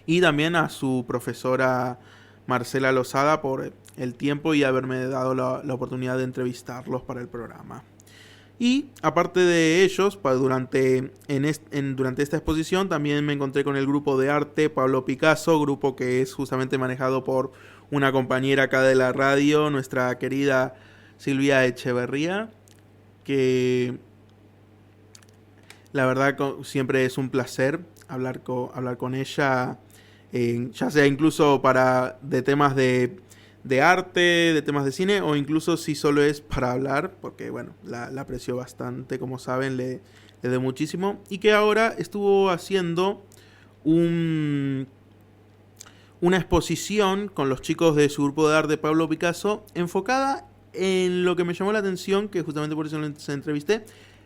y también a su profesora Marcela Lozada por el tiempo y haberme dado la oportunidad de entrevistarlos para el programa. Y aparte de ellos, durante esta exposición también me encontré con el grupo de arte Pablo Picasso, grupo que es justamente manejado por una compañera acá de la radio, nuestra querida Silvia Echeverría, que La verdad siempre es un placer hablar con ella, ya sea incluso de temas de arte, de temas de cine, o incluso si solo es para hablar, porque bueno, la aprecio bastante, como saben, le doy muchísimo, y que ahora estuvo haciendo una exposición con los chicos de su grupo de arte Pablo Picasso, enfocada en lo que me llamó la atención, que justamente por eso se entrevisté,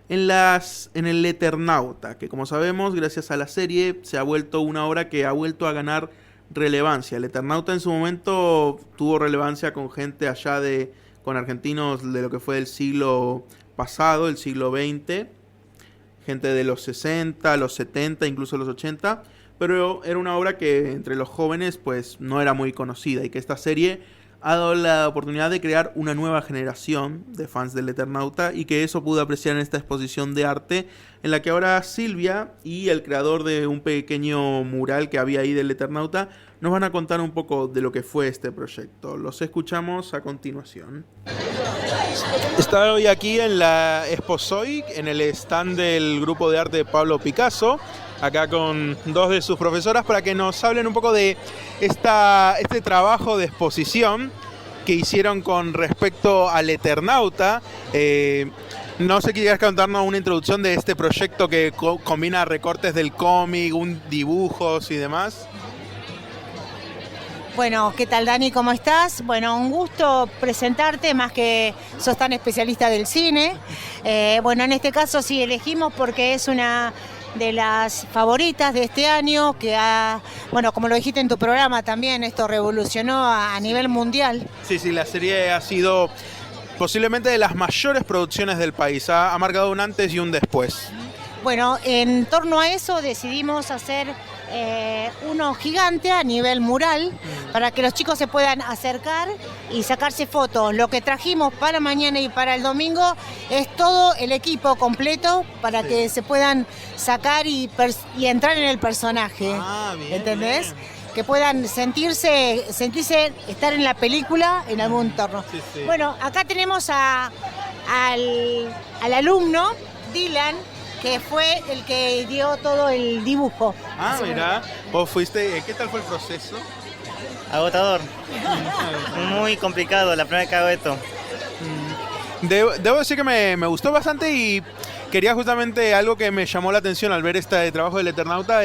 en el Eternauta, que como sabemos, gracias a la serie, se ha vuelto una obra que ha vuelto a ganar relevancia. El Eternauta en su momento tuvo relevancia con gente allá con argentinos de lo que fue el siglo pasado, el siglo XX, gente de los 60, los 70, incluso los 80, pero era una obra que entre los jóvenes pues no era muy conocida, y que esta serie ha dado la oportunidad de crear una nueva generación de fans del Eternauta, y que eso pude apreciar en esta exposición de arte, en la que ahora Silvia y el creador de un pequeño mural que había ahí del Eternauta nos van a contar un poco de lo que fue este proyecto. Los escuchamos a continuación. Estoy hoy aquí en la Exposoic, en el stand del grupo de arte de Pablo Picasso, acá con dos de sus profesoras, para que nos hablen un poco de este trabajo de exposición que hicieron con respecto al Eternauta. No sé, ¿quieres contarnos una introducción de este proyecto que combina recortes del cómic, dibujos y demás? Bueno, ¿qué tal, Dani? ¿Cómo estás? Bueno, un gusto presentarte, más que sos tan especialista del cine. Bueno, en este caso sí elegimos porque es una de las favoritas de este año, que bueno, como lo dijiste en tu programa también, esto revolucionó a nivel mundial. Sí, la serie ha sido posiblemente de las mayores producciones del país, ha marcado un antes y un después. Bueno, en torno a eso decidimos hacer uno gigante a nivel mural, para que los chicos se puedan acercar y sacarse fotos. Lo que trajimos para mañana y para el domingo es todo el equipo completo para que se puedan sacar y entrar en el personaje. Bien, ¿entendés? Bien. Que puedan sentirse, estar en la película en algún entorno. Sí. Bueno, acá tenemos al alumno, Dylan, que fue el que dio todo el dibujo. Mira, vos fuiste, ¿qué tal fue el proceso? Agotador. Muy complicado la primera vez que hago esto. Debo decir que me gustó bastante, y quería justamente algo que me llamó la atención al ver este trabajo del Eternauta.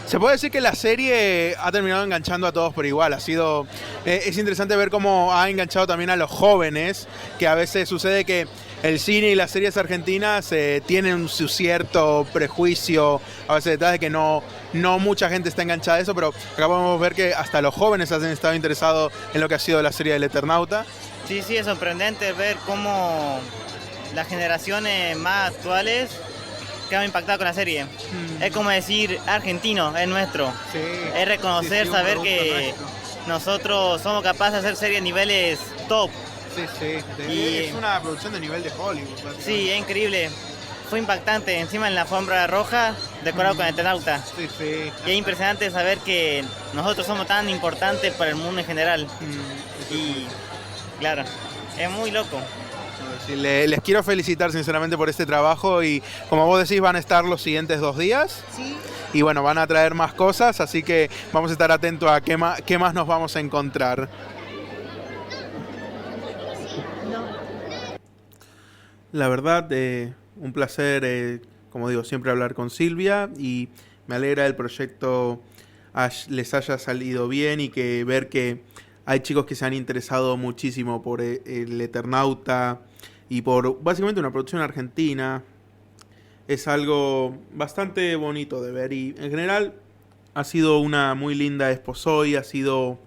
Se puede decir que la serie ha terminado enganchando a todos por igual. Es interesante ver cómo ha enganchado también a los jóvenes, que a veces sucede que el cine y las series argentinas tienen su cierto prejuicio a veces detrás de que no mucha gente está enganchada a eso, pero acá podemos ver que hasta los jóvenes han estado interesados en lo que ha sido la serie del Eternauta. Sí, es sorprendente ver cómo las generaciones más actuales quedan impactadas con la serie. Es como decir, argentino, es nuestro. Sí. Es reconocer, saber que nosotros somos capaces de hacer series a niveles top. Es una producción de nivel de Hollywood. Sí, es increíble. Fue impactante, encima en la alfombra roja, decorado con el Eternauta. Y es impresionante saber que nosotros somos tan importantes para el mundo en general. Y claro, es muy loco. Sí, les quiero felicitar sinceramente por este trabajo, y como vos decís, van a estar los siguientes 2 días. Sí. Y bueno, van a traer más cosas, así que vamos a estar atentos a qué más nos vamos a encontrar. La verdad, un placer, como digo, siempre hablar con Silvia, y me alegra el proyecto les haya salido bien, y que ver que hay chicos que se han interesado muchísimo por el Eternauta y por básicamente una producción argentina. Es algo bastante bonito de ver, y en general ha sido una muy linda Exposoy, ha sido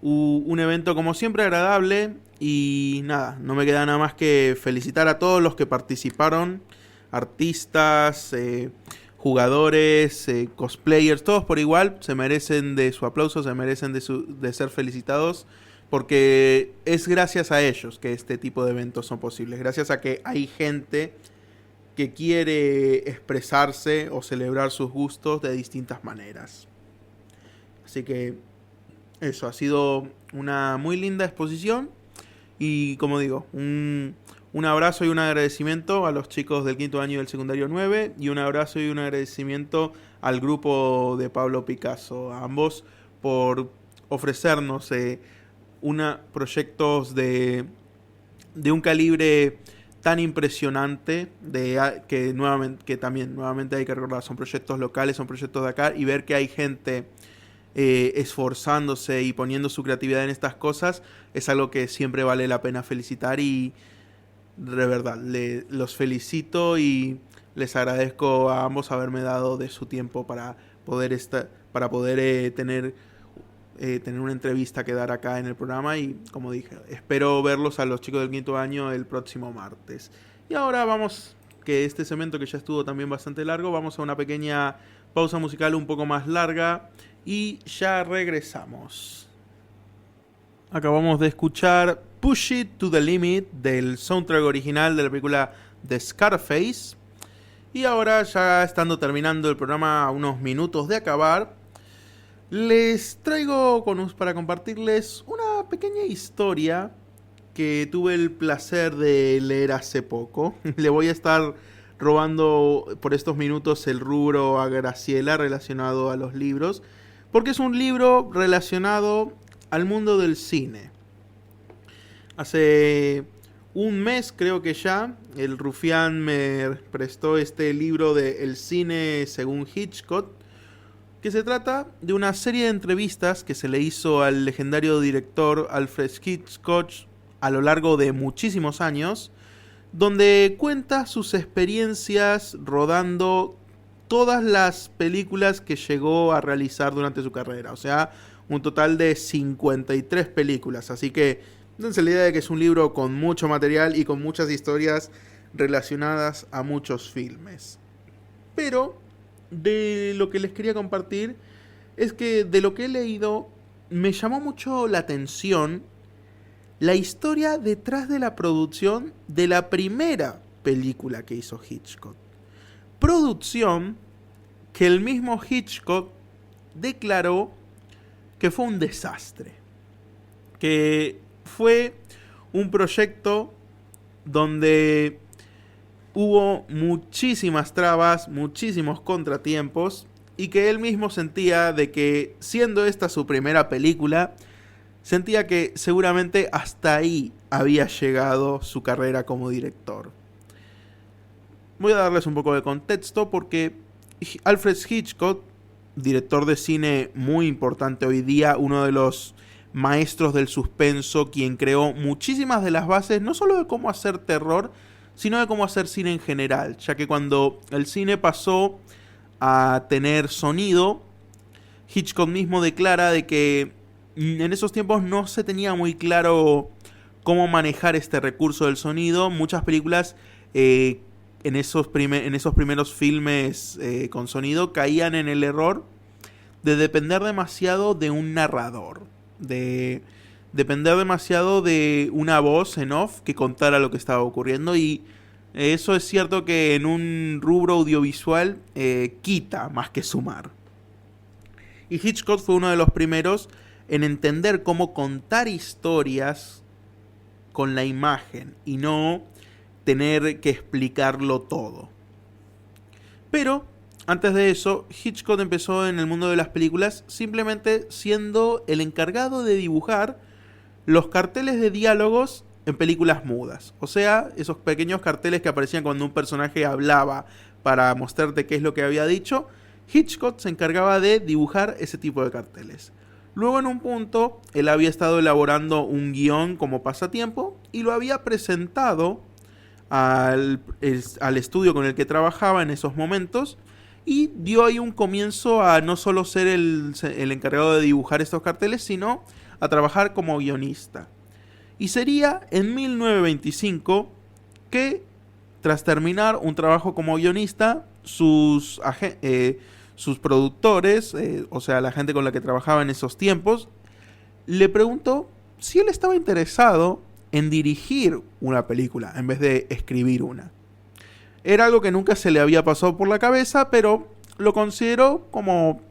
un evento como siempre agradable. Y nada, no me queda nada más que felicitar a todos los que participaron, artistas, jugadores, cosplayers, todos por igual, se merecen de su aplauso, se merecen de ser felicitados, porque es gracias a ellos que este tipo de eventos son posibles, gracias a que hay gente que quiere expresarse o celebrar sus gustos de distintas maneras. Así que eso, ha sido una muy linda exposición. Y como digo, un abrazo y un agradecimiento a los chicos del quinto año del secundario 9 y un abrazo y un agradecimiento al grupo de Pablo Picasso, a ambos por ofrecernos proyectos de un calibre tan impresionante, que también nuevamente hay que recordar, son proyectos locales, son proyectos de acá, y ver que hay gente esforzándose y poniendo su creatividad en estas cosas es algo que siempre vale la pena felicitar, y de verdad los felicito y les agradezco a ambos haberme dado de su tiempo para poder tener una entrevista que dar acá en el programa. Y como dije, espero verlos a los chicos del quinto año el próximo martes. Y ahora vamos, que este segmento que ya estuvo también bastante largo, vamos a una pequeña pausa musical un poco más larga y ya regresamos. Acabamos de escuchar Push It to the Limit del soundtrack original de la película The Scarface. Y ahora, ya terminando el programa a unos minutos de acabar, les traigo para compartirles una pequeña historia que tuve el placer de leer hace poco. Le voy a estar robando por estos minutos el rubro a Graciela relacionado a los libros, porque es un libro relacionado al mundo del cine. Hace un mes, creo que ya, el Rufián me prestó este libro de El cine según Hitchcock, que se trata de una serie de entrevistas que se le hizo al legendario director Alfred Hitchcock a lo largo de muchísimos años, donde cuenta sus experiencias rodando todas las películas que llegó a realizar durante su carrera. O sea, un total de 53 películas. Así que dense la idea de que es un libro con mucho material y con muchas historias relacionadas a muchos filmes. Pero de lo que les quería compartir es que de lo que he leído me llamó mucho la atención la historia detrás de la producción de la primera película que hizo Hitchcock. Producción que el mismo Hitchcock declaró que fue un desastre, que fue un proyecto donde hubo muchísimas trabas, muchísimos contratiempos, y que él mismo sentía de que, siendo esta su primera película, sentía que seguramente hasta ahí había llegado su carrera como director. Voy a darles un poco de contexto porque Alfred Hitchcock, director de cine muy importante hoy día, uno de los maestros del suspenso, quien creó muchísimas de las bases, no solo de cómo hacer terror, sino de cómo hacer cine en general, ya que cuando el cine pasó a tener sonido, Hitchcock mismo declara de que en esos tiempos no se tenía muy claro cómo manejar este recurso del sonido. Muchas películas en esos primeros filmes con sonido caían en el error de depender demasiado de un narrador, de depender demasiado de una voz en off que contara lo que estaba ocurriendo, y eso es cierto que en un rubro audiovisual quita más que sumar. Y Hitchcock fue uno de los primeros en entender cómo contar historias con la imagen y no tener que explicarlo todo. Pero antes de eso, Hitchcock empezó en el mundo de las películas simplemente siendo el encargado de dibujar los carteles de diálogos en películas mudas. O sea, esos pequeños carteles que aparecían cuando un personaje hablaba para mostrarte qué es lo que había dicho. Hitchcock se encargaba de dibujar ese tipo de carteles. Luego, en un punto, él había estado elaborando un guión como pasatiempo y lo había presentado al estudio con el que trabajaba en esos momentos, y dio ahí un comienzo a no solo ser el encargado de dibujar estos carteles, sino a trabajar como guionista. Y sería en 1925 que, tras terminar un trabajo como guionista, sus productores, o sea, la gente con la que trabajaba en esos tiempos, le preguntó si él estaba interesado en dirigir una película en vez de escribir una. Era algo que nunca se le había pasado por la cabeza, pero lo consideró como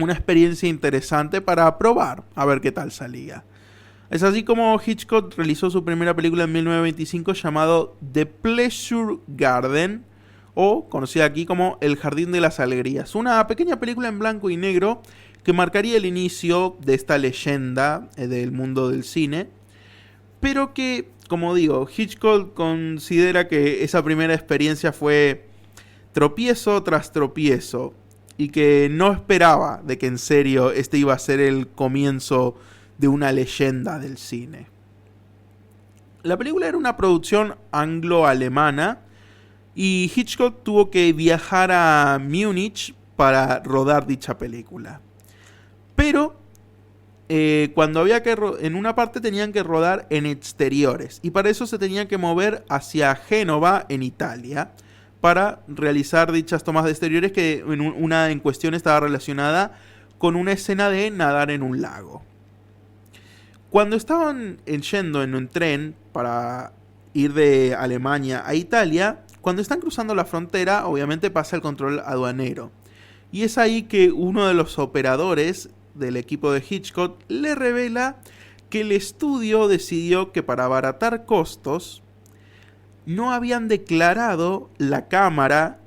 una experiencia interesante para probar, a ver qué tal salía. Es así como Hitchcock realizó su primera película en 1925 llamado The Pleasure Garden, o conocida aquí como El Jardín de las Alegrías. Una pequeña película en blanco y negro que marcaría el inicio de esta leyenda del mundo del cine, pero que, como digo, Hitchcock considera que esa primera experiencia fue tropiezo tras tropiezo y que no esperaba de que en serio este iba a ser el comienzo de una leyenda del cine. La película era una producción anglo-alemana y Hitchcock tuvo que viajar a Múnich para rodar dicha película. Pero cuando había que en una parte tenían que rodar en exteriores y para eso se tenían que mover hacia Génova, en Italia, para realizar dichas tomas de exteriores, que una en cuestión estaba relacionada con una escena de nadar en un lago. Cuando estaban yendo en un tren para ir de Alemania a Italia, cuando están cruzando la frontera, obviamente pasa el control aduanero. Y es ahí que uno de los operadores del equipo de Hitchcock le revela que el estudio decidió que para abaratar costos no habían declarado la cámara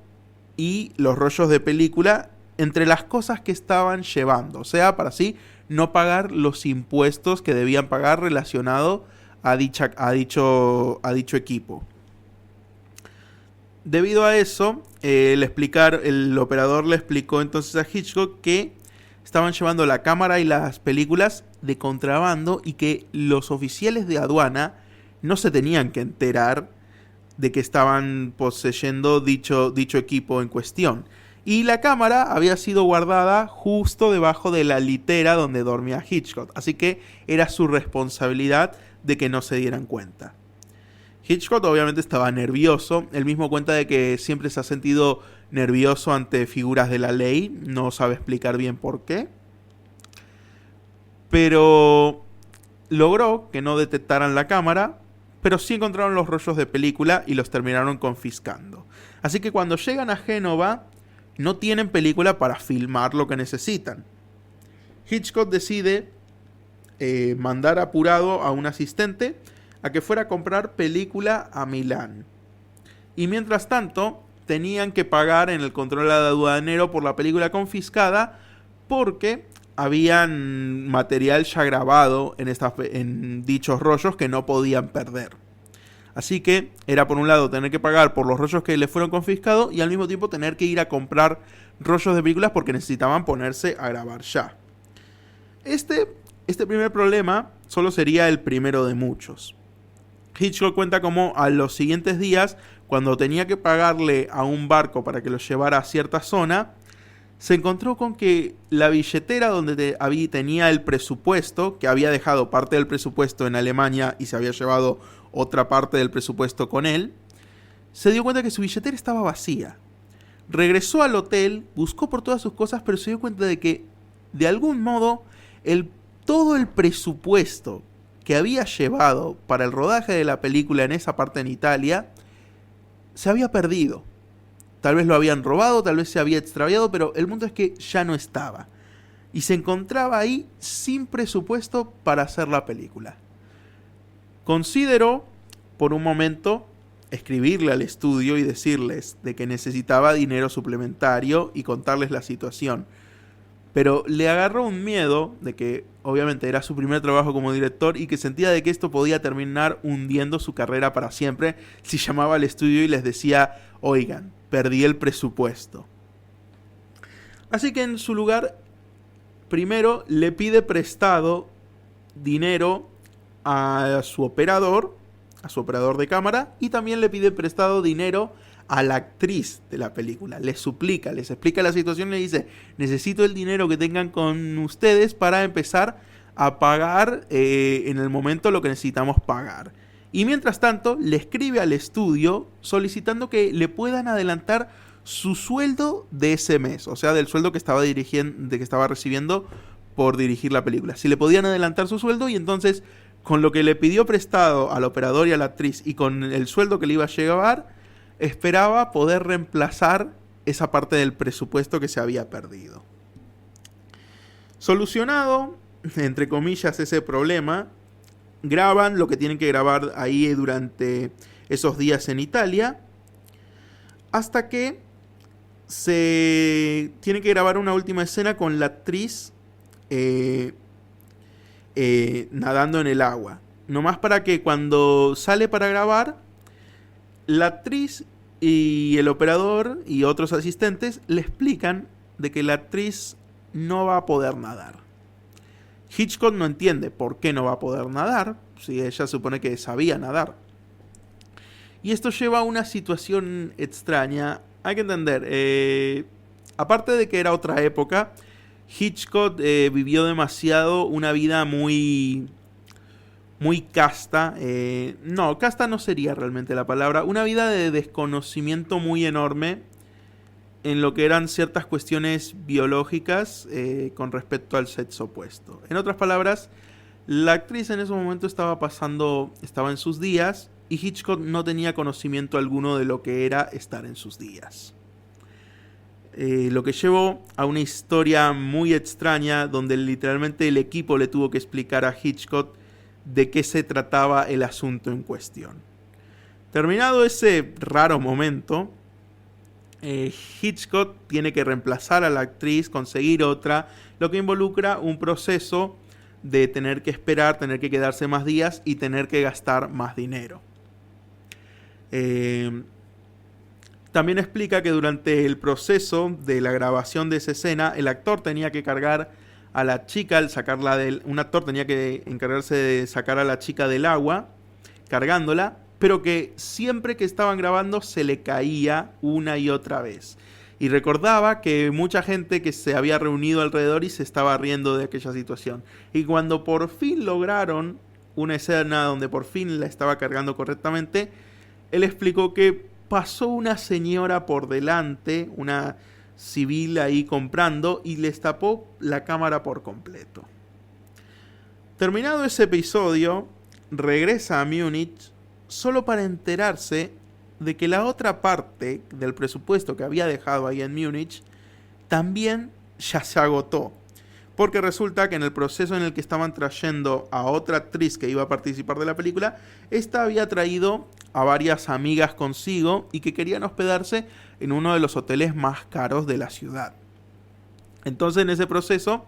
y los rollos de película entre las cosas que estaban llevando. O sea, para así no pagar los impuestos que debían pagar relacionado a dicho equipo. Debido a eso, el operador le explicó entonces a Hitchcock que estaban llevando la cámara y las películas de contrabando y que los oficiales de aduana no se tenían que enterar de que estaban poseyendo dicho equipo en cuestión. Y la cámara había sido guardada justo debajo de la litera donde dormía Hitchcock, así que era su responsabilidad de que no se dieran cuenta. Hitchcock obviamente estaba nervioso, él mismo cuenta de que siempre se ha sentido nervioso ante figuras de la ley, no sabe explicar bien por qué, pero logró que no detectaran la cámara, pero sí encontraron los rollos de película y los terminaron confiscando. Así que cuando llegan a Génova, no tienen película para filmar lo que necesitan. Hitchcock decide mandar apurado a un asistente a que fuera a comprar película a Milán. Y mientras tanto, tenían que pagar en el control aduanero por la película confiscada porque habían material ya grabado en dichos rollos que no podían perder. Así que era por un lado tener que pagar por los rollos que les fueron confiscados y al mismo tiempo tener que ir a comprar rollos de películas porque necesitaban ponerse a grabar ya. Este primer problema solo sería el primero de muchos. Hitchcock cuenta como a los siguientes días, cuando tenía que pagarle a un barco para que lo llevara a cierta zona, se encontró con que la billetera donde tenía el presupuesto, que había dejado parte del presupuesto en Alemania y se había llevado otra parte del presupuesto con él, se dio cuenta que su billetera estaba vacía. Regresó al hotel, buscó por todas sus cosas, pero se dio cuenta de que, de algún modo, todo el presupuesto que había llevado para el rodaje de la película en esa parte en Italia se había perdido. Tal vez lo habían robado, tal vez se había extraviado, pero el punto es que ya no estaba. Y se encontraba ahí sin presupuesto para hacer la película. Consideró, por un momento, escribirle al estudio y decirles de que necesitaba dinero suplementario y contarles la situación. Pero le agarró un miedo de que obviamente era su primer trabajo como director y que sentía de que esto podía terminar hundiendo su carrera para siempre si llamaba al estudio y les decía: oigan, perdí el presupuesto. Así que en su lugar, primero le pide prestado dinero a su operador de cámara, y también le pide prestado dinero a la actriz de la película. Les explica la situación y le dice: necesito el dinero que tengan con ustedes para empezar a pagar en el momento lo que necesitamos pagar. Y mientras tanto le escribe al estudio solicitando que le puedan adelantar su sueldo de ese mes, o sea, del sueldo que estaba recibiendo por dirigir la película. Si le podían adelantar su sueldo, y entonces con lo que le pidió prestado al operador y a la actriz y con el sueldo que le iba a llevar, esperaba poder reemplazar esa parte del presupuesto que se había perdido. Solucionado, entre comillas, ese problema, graban lo que tienen que grabar ahí durante esos días en Italia, hasta que se tiene que grabar una última escena con la actriz nadando en el agua. Nomás para que cuando sale para grabar, la actriz y el operador y otros asistentes le explican de que la actriz no va a poder nadar. Hitchcock no entiende por qué no va a poder nadar, si ella supone que sabía nadar. Y esto lleva a una situación extraña. Hay que entender, aparte de que era otra época, Hitchcock vivió demasiado una vida muy casta. No, casta no sería realmente la palabra. Una vida de desconocimiento muy enorme en lo que eran ciertas cuestiones biológicas con respecto al sexo opuesto. En otras palabras, la actriz en ese momento estaba en sus días, y Hitchcock no tenía conocimiento alguno de lo que era estar en sus días. Lo que llevó a una historia muy extraña, donde literalmente el equipo le tuvo que explicar a Hitchcock de qué se trataba el asunto en cuestión. Terminado ese raro momento, Hitchcock tiene que reemplazar a la actriz, conseguir otra, lo que involucra un proceso de tener que esperar, tener que quedarse más días y tener que gastar más dinero. También explica que durante el proceso de la grabación de esa escena, el actor tenía que cargar a la chica, un actor tenía que encargarse de sacar a la chica del agua, cargándola, pero que siempre que estaban grabando se le caía una y otra vez. Y recordaba que mucha gente que se había reunido alrededor y se estaba riendo de aquella situación. Y cuando por fin lograron una escena donde por fin la estaba cargando correctamente, él explicó que pasó una señora por delante, una civil ahí comprando, y les tapó la cámara por completo. Terminado ese episodio, regresa a Múnich solo para enterarse de que la otra parte del presupuesto que había dejado ahí en Múnich también ya se agotó. Porque resulta que en el proceso en el que estaban trayendo a otra actriz que iba a participar de la película, esta había traído a varias amigas consigo y que querían hospedarse en uno de los hoteles más caros de la ciudad. Entonces, en ese proceso,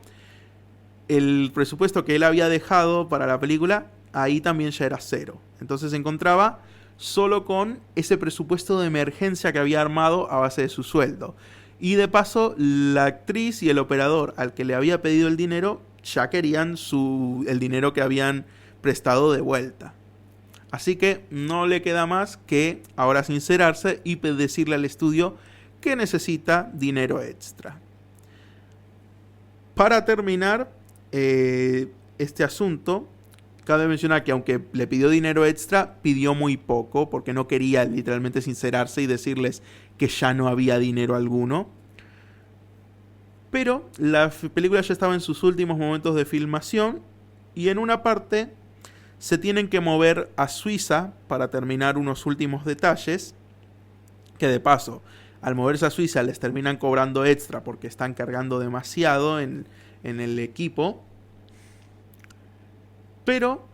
el presupuesto que él había dejado para la película, ahí también ya era cero. Entonces se encontraba solo con ese presupuesto de emergencia que había armado a base de su sueldo. Y de paso, la actriz y el operador al que le había pedido el dinero ya querían el dinero que habían prestado de vuelta. Así que no le queda más que ahora sincerarse y decirle al estudio que necesita dinero extra. Para terminar este asunto, cabe mencionar que aunque le pidió dinero extra, pidió muy poco porque no quería literalmente sincerarse y decirles que ya no había dinero alguno. Pero la película ya estaba en sus últimos momentos de filmación y en una parte se tienen que mover a Suiza para terminar unos últimos detalles, que de paso, al moverse a Suiza les terminan cobrando extra porque están cargando demasiado en el equipo. Pero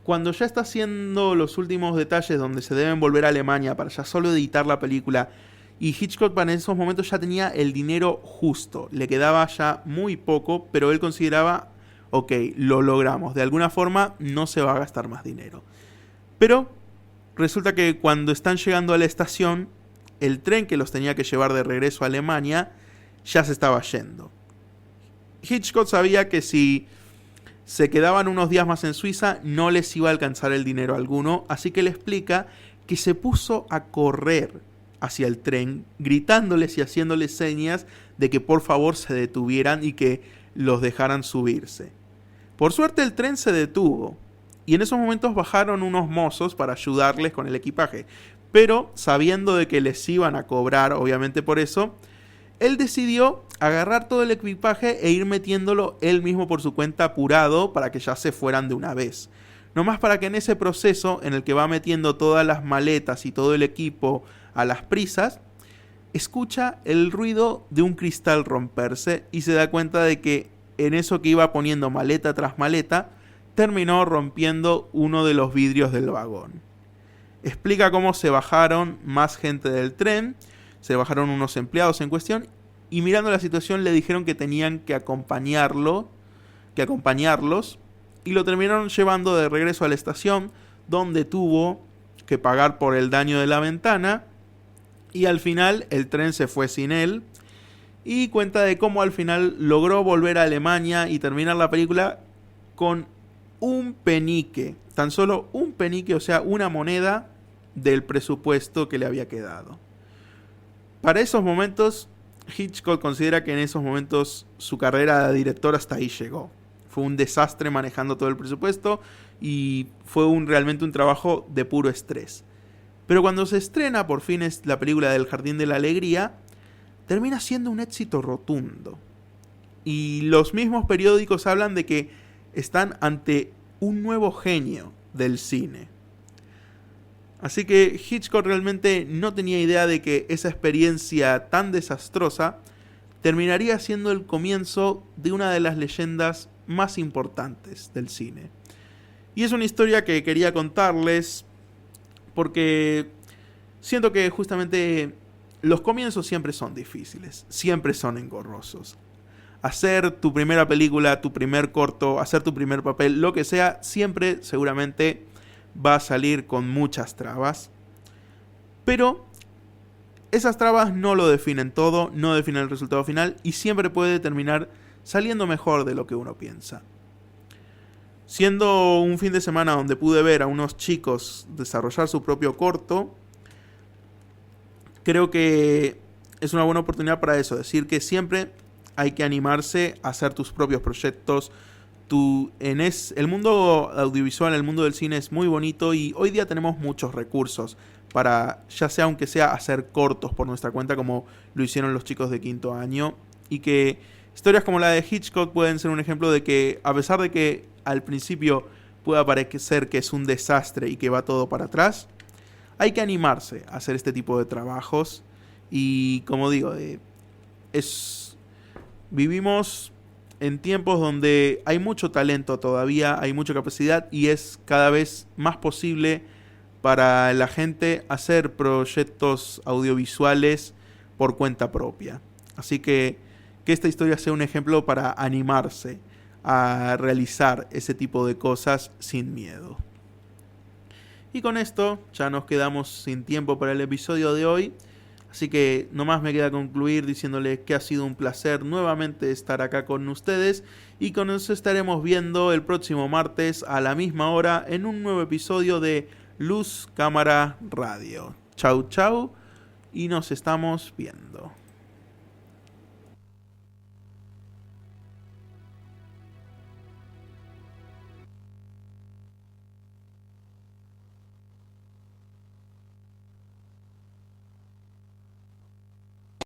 cuando ya está haciendo los últimos detalles donde se deben volver a Alemania para ya solo editar la película, y Hitchcock en esos momentos ya tenía el dinero justo, le quedaba ya muy poco, pero él consideraba, ok, lo logramos, de alguna forma no se va a gastar más dinero. Pero resulta que cuando están llegando a la estación, el tren que los tenía que llevar de regreso a Alemania ya se estaba yendo. Hitchcock sabía que si se quedaban unos días más en Suiza no les iba a alcanzar el dinero alguno, así que le explica que se puso a correr hacia el tren, gritándoles y haciéndoles señas de que por favor se detuvieran y que los dejaran subirse. Por suerte el tren se detuvo y en esos momentos bajaron unos mozos para ayudarles con el equipaje, pero sabiendo de que les iban a cobrar, obviamente por eso, él decidió agarrar todo el equipaje e ir metiéndolo él mismo por su cuenta apurado para que ya se fueran de una vez. Nomás para que en ese proceso en el que va metiendo todas las maletas y todo el equipo a las prisas, escucha el ruido de un cristal romperse y se da cuenta de que en eso que iba poniendo maleta tras maleta, terminó rompiendo uno de los vidrios del vagón. Explica cómo se bajaron más gente del tren, se bajaron unos empleados en cuestión y mirando la situación le dijeron que tenían que acompañarlos y lo terminaron llevando de regreso a la estación donde tuvo que pagar por el daño de la ventana y al final el tren se fue sin él y cuenta de cómo al final logró volver a Alemania y terminar la película con un penique, tan solo un penique, o sea, una moneda del presupuesto que le había quedado. Para esos momentos, Hitchcock considera que en esos momentos su carrera de director hasta ahí llegó. Fue un desastre manejando todo el presupuesto y fue realmente un trabajo de puro estrés. Pero cuando se estrena por fin la película del Jardín de la Alegría, termina siendo un éxito rotundo. Y los mismos periódicos hablan de que están ante un nuevo genio del cine. Así que Hitchcock realmente no tenía idea de que esa experiencia tan desastrosa terminaría siendo el comienzo de una de las leyendas más importantes del cine. Y es una historia que quería contarles porque siento que justamente los comienzos siempre son difíciles, siempre son engorrosos. Hacer tu primera película, tu primer corto, hacer tu primer papel, lo que sea, siempre seguramente va a salir con muchas trabas. Pero esas trabas no lo definen todo, no definen el resultado final y siempre puede terminar saliendo mejor de lo que uno piensa. Siendo un fin de semana donde pude ver a unos chicos desarrollar su propio corto, creo que es una buena oportunidad para eso, decir que siempre hay que animarse a hacer tus propios proyectos. El mundo audiovisual, el mundo del cine es muy bonito y hoy día tenemos muchos recursos para, ya sea aunque sea hacer cortos por nuestra cuenta como lo hicieron los chicos de quinto año, y que historias como la de Hitchcock pueden ser un ejemplo de que a pesar de que al principio pueda parecer que es un desastre y que va todo para atrás, hay que animarse a hacer este tipo de trabajos y como digo, vivimos en tiempos donde hay mucho talento todavía, hay mucha capacidad y es cada vez más posible para la gente hacer proyectos audiovisuales por cuenta propia. Así que esta historia sea un ejemplo para animarse a realizar ese tipo de cosas sin miedo. Y con esto ya nos quedamos sin tiempo para el episodio de hoy. Así que nomás me queda concluir diciéndoles que ha sido un placer nuevamente estar acá con ustedes y que nos estaremos viendo el próximo martes a la misma hora en un nuevo episodio de Luz, Cámara, Radio. Chau, chau y nos estamos viendo.